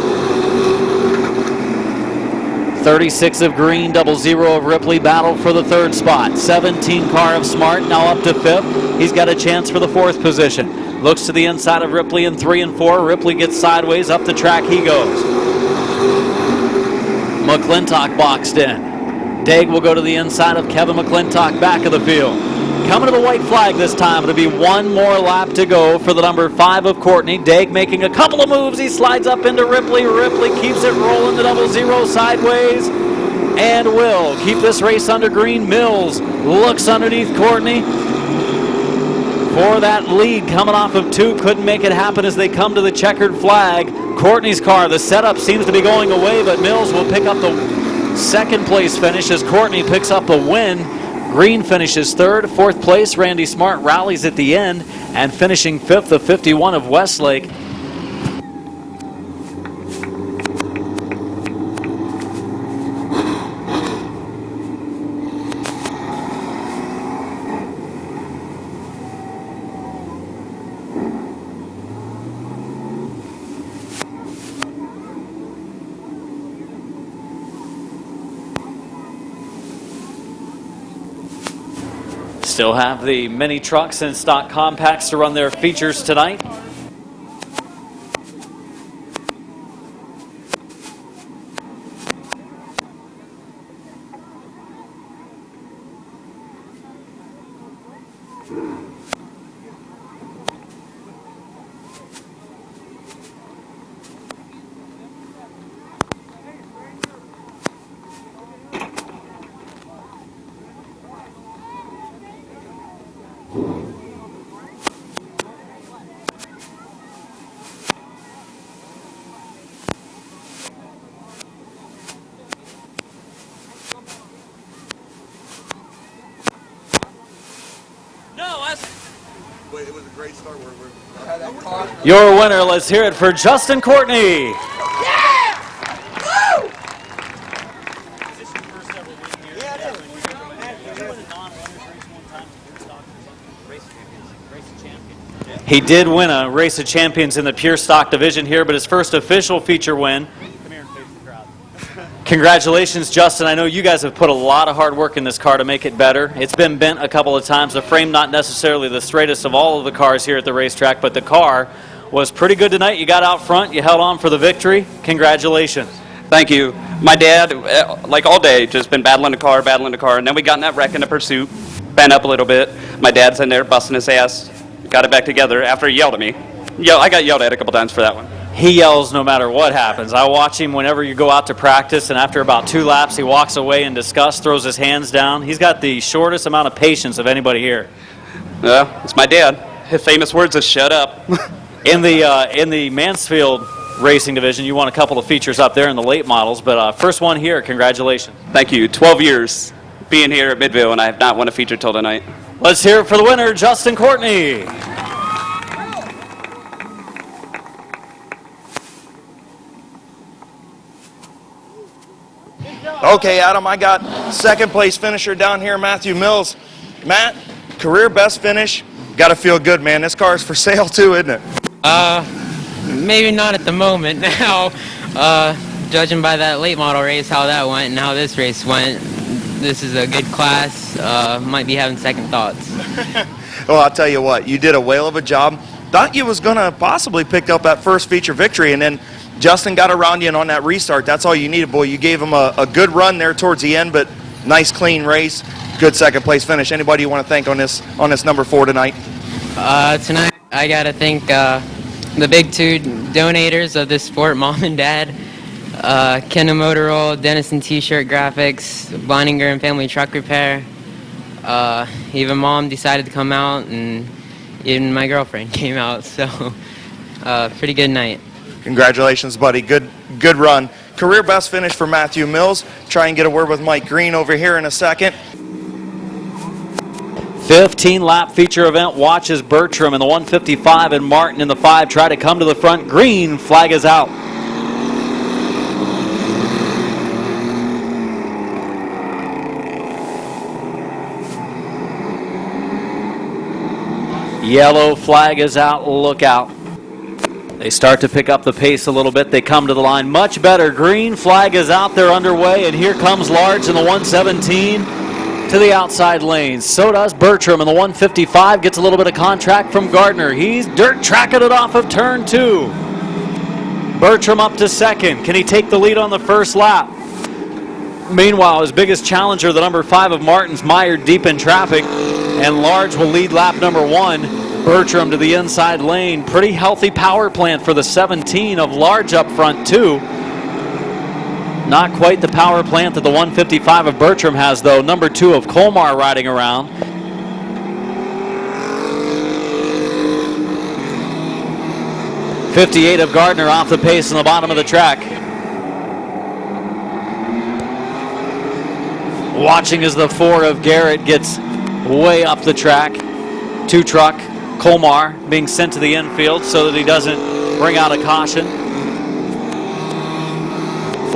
36 of Green, 00 of Ripley battle for the 3rd spot. 17 car of Smart now up to 5th. He's got a chance for the 4th position. Looks to the inside of Ripley in 3 and 4. Ripley gets sideways, up the track he goes. McClintock boxed in. Daig will go to the inside of Kevin McClintock, back of the field. Coming to the white flag this time. It'll be one more lap to go for the number 5 of Courtney. Daig making a couple of moves. He slides up into Ripley. Ripley keeps it rolling the 00 sideways and will keep this race under green. Mills looks underneath Courtney for that lead coming off of 2. Couldn't make it happen as they come to the checkered flag. Courtney's car, the setup seems to be going away, but Mills will pick up the 2nd place finish as Courtney picks up a win. Green finishes 3rd. 4th place, Randy Smart rallies at the end, and finishing 5th, the 51 of Westlake. Still have the mini trucks and stock compacts to run their features tonight. It was a great start. Your winner, let's hear it for Justin Courtney. Yeah! Woo! He did win a Race of Champions in the Pure Stock division here, but his first official feature win. Congratulations, Justin. I know you guys have put a lot of hard work in this car to make it better. It's been bent a couple of times. The frame not necessarily the straightest of all of the cars here at the racetrack, but the car was pretty good tonight. You got out front. You held on for the victory. Congratulations. Thank you. My dad, like all day, just been battling the car, and then we got in that wreck in the pursuit, bent up a little bit. My dad's in there busting his ass, got it back together after he yelled at me. I got yelled at a couple times for that one. He yells no matter what happens. I watch him whenever you go out to practice, and after about 2 laps, he walks away in disgust, throws his hands down. He's got the shortest amount of patience of anybody here. It's my dad. His famous words is "shut up." In the Mansfield racing division, you won a couple of features up there in the late models, but first one here, congratulations. Thank you. 12 years being here at Midvale, and I have not won a feature till tonight. Let's hear it for the winner, Justin Courtney. Okay, Adam, I got second place finisher down here, Matthew Mills. Matt, career best finish. Got to feel good, man. This car's for sale too, isn't it? Maybe not at the moment now. Judging by that late model race, how that went and how this race went, this is a good class. Might be having second thoughts. Well, I'll tell you what, you did a whale of a job. Thought you was going to possibly pick up that first feature victory, and then Justin got around you and on that restart. That's all you needed, boy. You gave him a good run there towards the end, but nice, clean race. Good second place finish. Anybody you want to thank on this number 4 tonight? Tonight, I got to thank the big 2 donators of this sport, Mom and Dad, Kendall Motor Oil, Dennison T-Shirt Graphics, Bleininger and Family Truck Repair. Even Mom decided to come out, and even my girlfriend came out, so pretty good night. Congratulations, buddy. Good run. Career best finish for Matthew Mills. Try and get a word with Mike Green over here in a second. 15-lap feature event watches Bertram in the 155 and Martin in the 5 try to come to the front. Green flag is out. Yellow flag is out. Look out. They start to pick up the pace a little bit. They come to the line much better. Green flag is out there underway, and here comes Large in the 117 to the outside lanes. So does Bertram in the 155. Gets a little bit of contact from Gardner. He's dirt tracking it off of turn 2. Bertram up to second. Can he take the lead on the first lap? Meanwhile, his biggest challenger, the number 5 of Martin's, mired deep in traffic, and Large will lead lap number 1. Bertram to the inside lane. Pretty healthy power plant for the 17 of Large up front too. Not quite the power plant that the 155 of Bertram has though. Number 2 of Colmar riding around. .58 of Gardner off the pace in the bottom of the track. Watching as the 4 of Garrett gets way up the track. 2 truck. Colmar being sent to the infield so that he doesn't bring out a caution.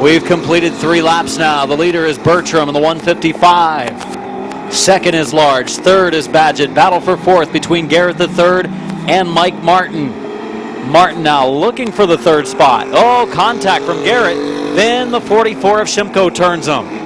We've completed 3 laps now. The leader is Bertram in the 155. Second is Large. Third is Badgett. Battle for fourth between Garrett the third and Mike Martin. Martin now looking for the third spot. Oh, contact from Garrett. Then the 44 of Shimko turns him.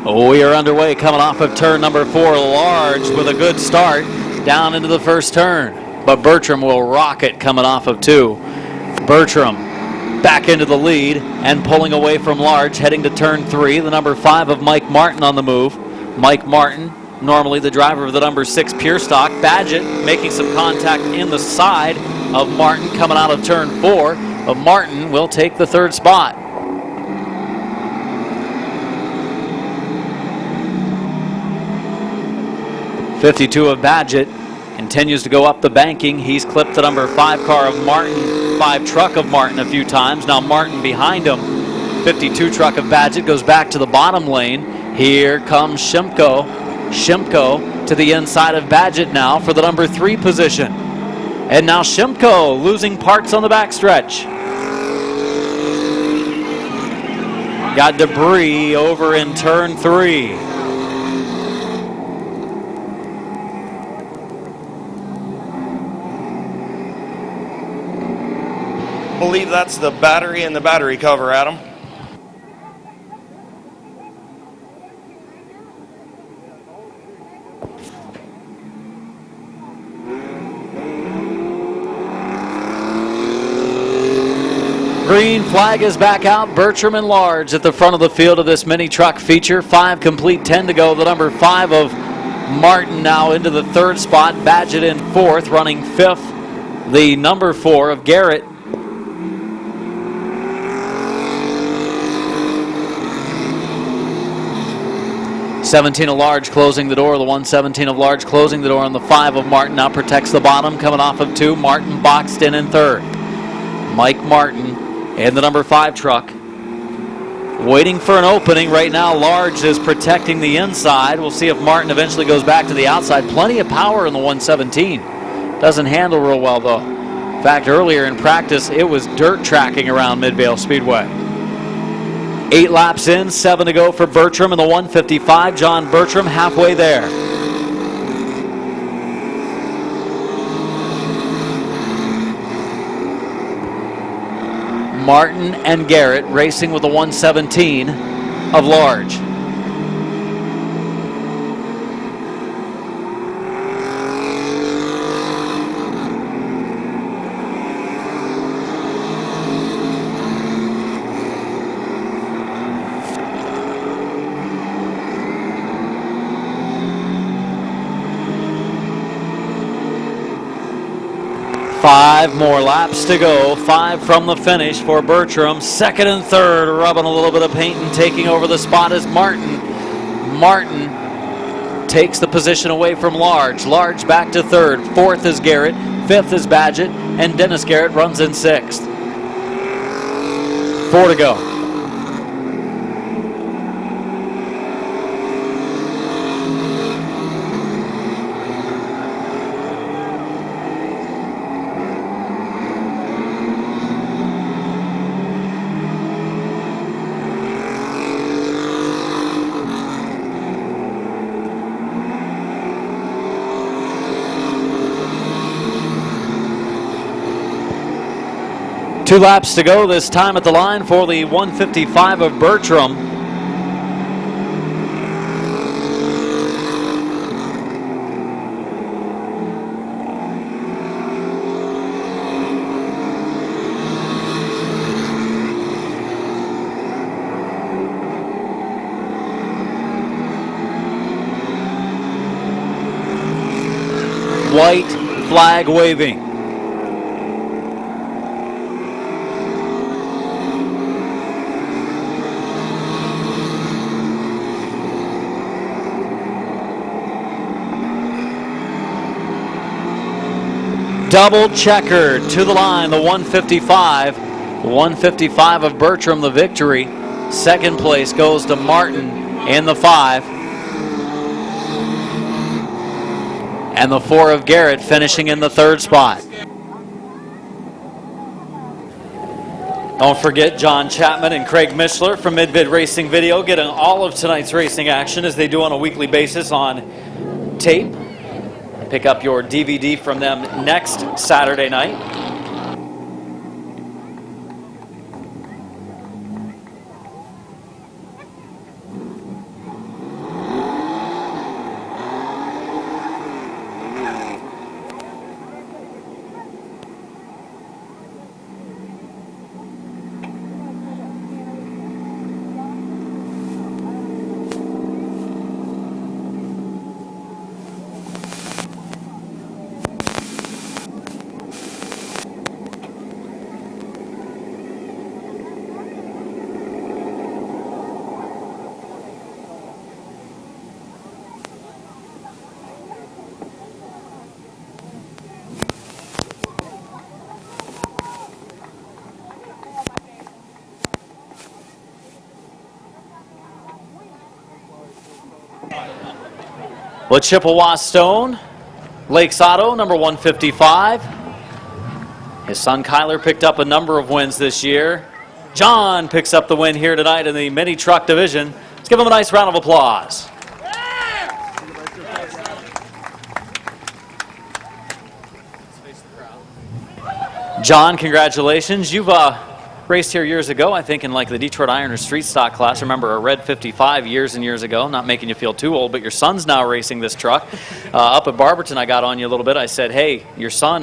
We are underway coming off of turn number 4. Large with a good start down into the first turn. But Bertram will rock it coming off of 2. Bertram back into the lead and pulling away from Large, heading to turn 3. The number 5 of Mike Martin on the move. Mike Martin, normally the driver of the number 6 Pure Stock. Badgett making some contact in the side of Martin coming out of turn 4. But Martin will take the third spot. 52 of Badgett continues to go up the banking. He's clipped the number 5 car of Martin, 5 truck of Martin a few times. Now Martin behind him. 52 truck of Badgett goes back to the bottom lane. Here comes Shimko. Shimko to the inside of Badgett now for the number 3 position. And now Shimko losing parts on the backstretch. Got debris over in turn 3. Believe that's the battery and the battery cover, Adam. Green flag is back out. Bertram and Large at the front of the field of this mini truck feature. 5 complete, 10 to go. The number 5 of Martin now into the third spot. Badgett in 4th, running 5th. The number 4 of Garrett. .17 of Large closing the door. The 117 of Large closing the door on the 5 of Martin. Now protects the bottom coming off of 2. Martin boxed in 3rd. Mike Martin in the number 5 truck. Waiting for an opening right now. Large is protecting the inside. We'll see if Martin eventually goes back to the outside. Plenty of power in the 117. Doesn't handle real well though. In fact, earlier in practice, it was dirt tracking around Midvale Speedway. 8 laps in, 7 to go for Bertram in the 155. John Bertram halfway there. Martin and Garrett racing with the 117 of Large. Five more laps to go. 5 from the finish for Bertram. 2nd and 3rd, rubbing a little bit of paint and taking over the spot is Martin. Martin takes the position away from Large. Large back to 3rd. 4th is Garrett. 5th is Badgett. And Dennis Garrett runs in 6th. 4 to go. 2 laps to go this time at the line for the 155 of Bertram. White flag waving. Double checkered to the line, the 155. 155 of Bertram, the victory. Second place goes to Martin in the 5. And the 4 of Garrett finishing in the 3rd spot. Don't forget John Chapman and Craig Mishler from Mid-Vid Racing Video getting all of tonight's racing action as they do on a weekly basis on tape. Pick up your DVD from them next Saturday night. Well, Chippewa Stone, Lakes Auto, number 155. His son Kyler picked up a number of wins this year. John picks up the win here tonight in the mini truck division. Let's give him a nice round of applause. John, congratulations. You've raced here years ago, I think, in like the Detroit Iron or Street Stock class. Remember a red 55 years and years ago. Not making you feel too old, but your son's now racing this truck. Up at Barberton, I got on you a little bit. I said, hey, your son's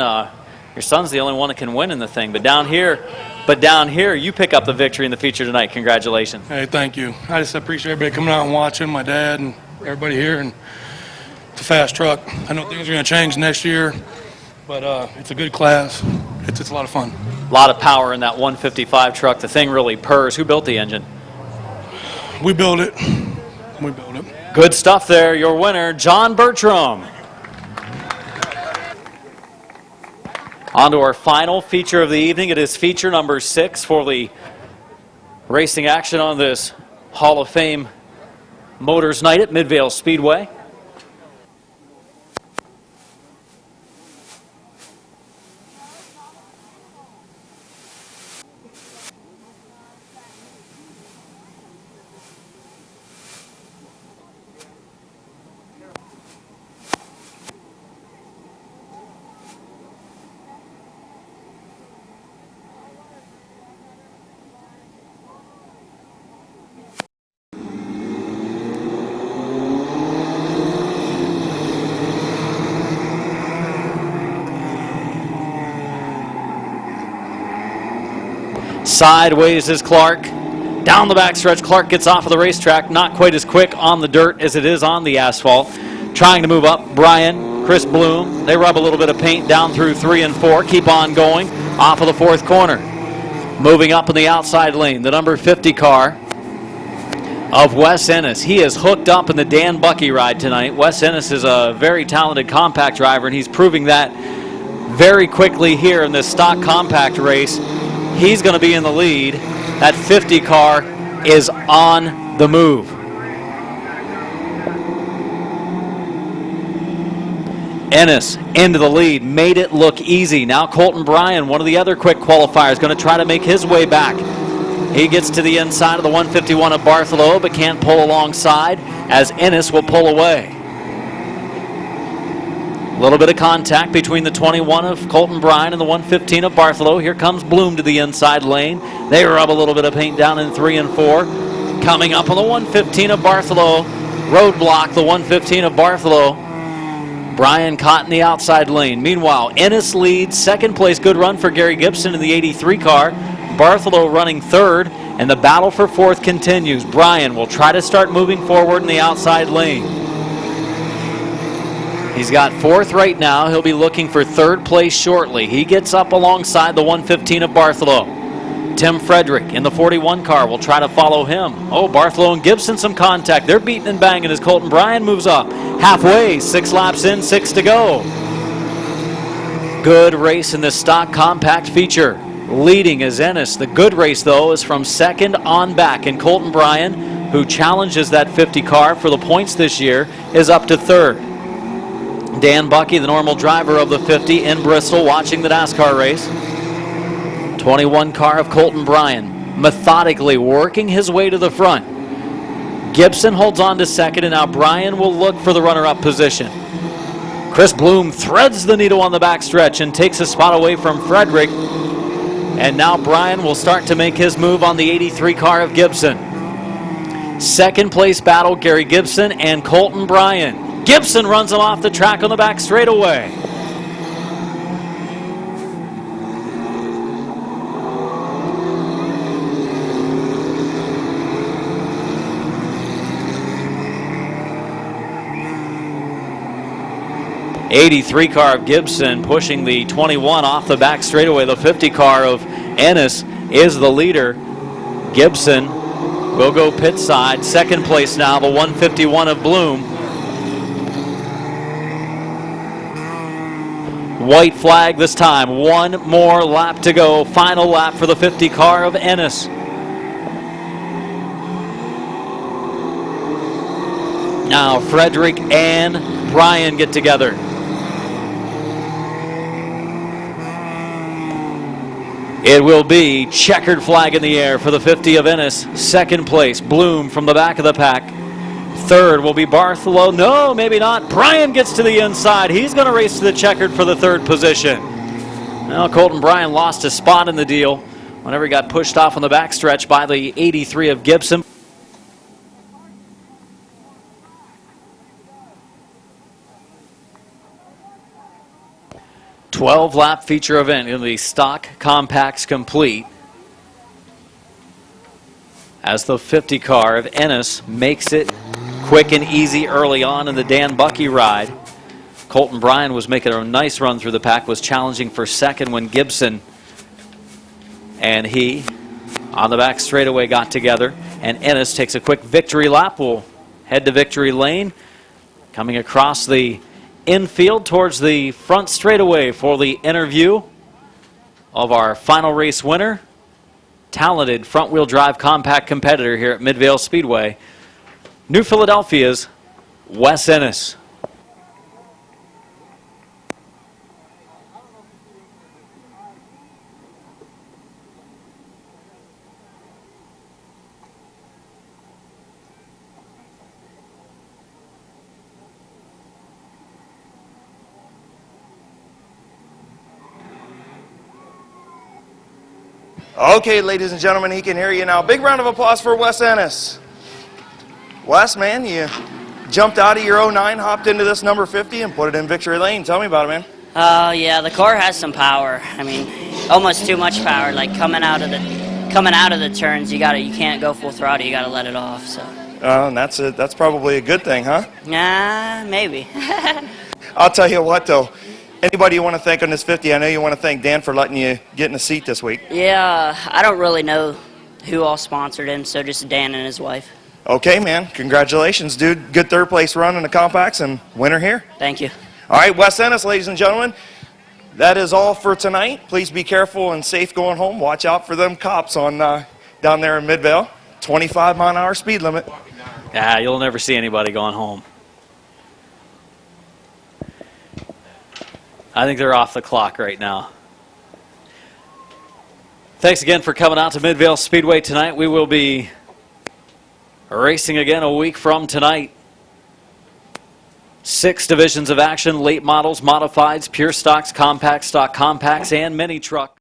the only one that can win in the thing. But down here, you pick up the victory in the feature tonight. Congratulations. Hey, thank you. I just appreciate everybody coming out and watching, my dad and everybody here. And it's a fast truck. I know things are going to change next year, but it's a good class. It's a lot of fun. A lot of power in that 155 truck. The thing really purrs. Who built the engine? We built it. We built it. Good stuff there. Your winner, John Bertram. On to our final feature of the evening. It is feature number 6 for the racing action on this Hall of Fame Motors Night at Midvale Speedway. Sideways is Clark. Down the backstretch, Clark gets off of the racetrack. Not quite as quick on the dirt as it is on the asphalt. Trying to move up, Brian, Chris Bloom. They rub a little bit of paint down through 3 and 4. Keep on going off of the 4th corner. Moving up in the outside lane, the number 50 car of Wes Ennis. He is hooked up in the Dan Bucky ride tonight. Wes Ennis is a very talented compact driver, and he's proving that very quickly here in this stock compact race. He's going to be in the lead. That 50 car is on the move. Ennis into the lead, made it look easy. Now Colton Bryan, one of the other quick qualifiers, going to try to make his way back. He gets to the inside of the 151 of Bartholomew, but can't pull alongside as Ennis will pull away. A little bit of contact between the 21 of Colton Bryan and the 115 of Bartholow. Here comes Bloom to the inside lane. They rub a little bit of paint down in 3 and 4. Coming up on the 115 of Bartholow. Roadblock the 115 of Bartholow. Bryan caught in the outside lane. Meanwhile, Ennis leads second place. Good run for Gary Gibson in the 83 car. Bartholow running third, and the battle for fourth continues. Bryan will try to start moving forward in the outside lane. He's got fourth right now. He'll be looking for third place shortly. He gets up alongside the 115 of Bartholow. Tim Frederick in the 41 car will try to follow him. Oh, Bartholow and Gibson some contact. They're beating and banging as Colton Bryan moves up. Halfway, 6 laps in, 6 to go. Good race in the stock compact feature. Leading is Ennis. The good race, though, is from second on back. And Colton Bryan, who challenges that 50 car for the points this year, is up to third. Dan Bucky, the normal driver of the 50 in Bristol, watching the NASCAR race. 21 car of Colton Bryan, methodically working his way to the front. Gibson holds on to second, and now Bryan will look for the runner-up position. Chris Bloom threads the needle on the backstretch and takes a spot away from Frederick. And now Bryan will start to make his move on the 83 car of Gibson. Second place battle, Gary Gibson and Colton Bryan. Gibson runs him off the track on the back straightaway. '83 car of Gibson pushing the 21 off the back straightaway. The 50 car of Ennis is the leader. Gibson will go pit side. Second place now, the 151 of Bloom. White flag this time. One more lap to go. Final lap for the 50 car of Ennis. Now Frederick and Bryan get together. It will be checkered flag in the air for the 50 of Ennis. Second place, Bloom from the back of the pack. Third will be Bartholow. No, maybe not. Bryan gets to the inside. He's going to race to the checkered for the third position. Now Colton Bryan lost his spot in the deal whenever he got pushed off on the backstretch by the 83 of Gibson. Lap feature event in the stock compacts complete as the 50 car of Ennis makes it quick and easy early on in the Dan Bucky ride. Colton Bryan was making a nice run through the pack, was challenging for second when Gibson and he on the back straightaway got together, and Ennis takes a quick victory lap. We'll head to victory lane, coming across the infield towards the front straightaway for the interview of our final race winner, talented front-wheel drive compact competitor here at Midvale Speedway, New Philadelphia's Wes Ennis. Okay, ladies and gentlemen, he can hear you now. Big round of applause for Wes Ennis. Wes, man, you jumped out of your 09, hopped into this number 50, and put it in victory lane. Tell me about it, man. Yeah, the car has some power. I mean, almost too much power. Like coming out of the turns, you can't go full throttle. You gotta let it off. So. And that's probably a good thing, huh? Nah, maybe. I'll tell you what, though. Anybody you want to thank on this 50? I know you want to thank Dan for letting you get in a seat this week. Yeah, I don't really know who all sponsored him, so just Dan and his wife. Okay, man. Congratulations, dude. Good third place run in the compacts and winner here. Thank you. All right, Wes Ennis, ladies and gentlemen. That is all for tonight. Please be careful and safe going home. Watch out for them cops on down there in Midvale. 25-mile-an-hour speed limit. Yeah, you'll never see anybody going home. I think they're off the clock right now. Thanks again for coming out to Midvale Speedway tonight. We will be racing again a week from tonight. 6 divisions of action: late models, modifieds, pure stocks, compact stock compacts, and mini truck.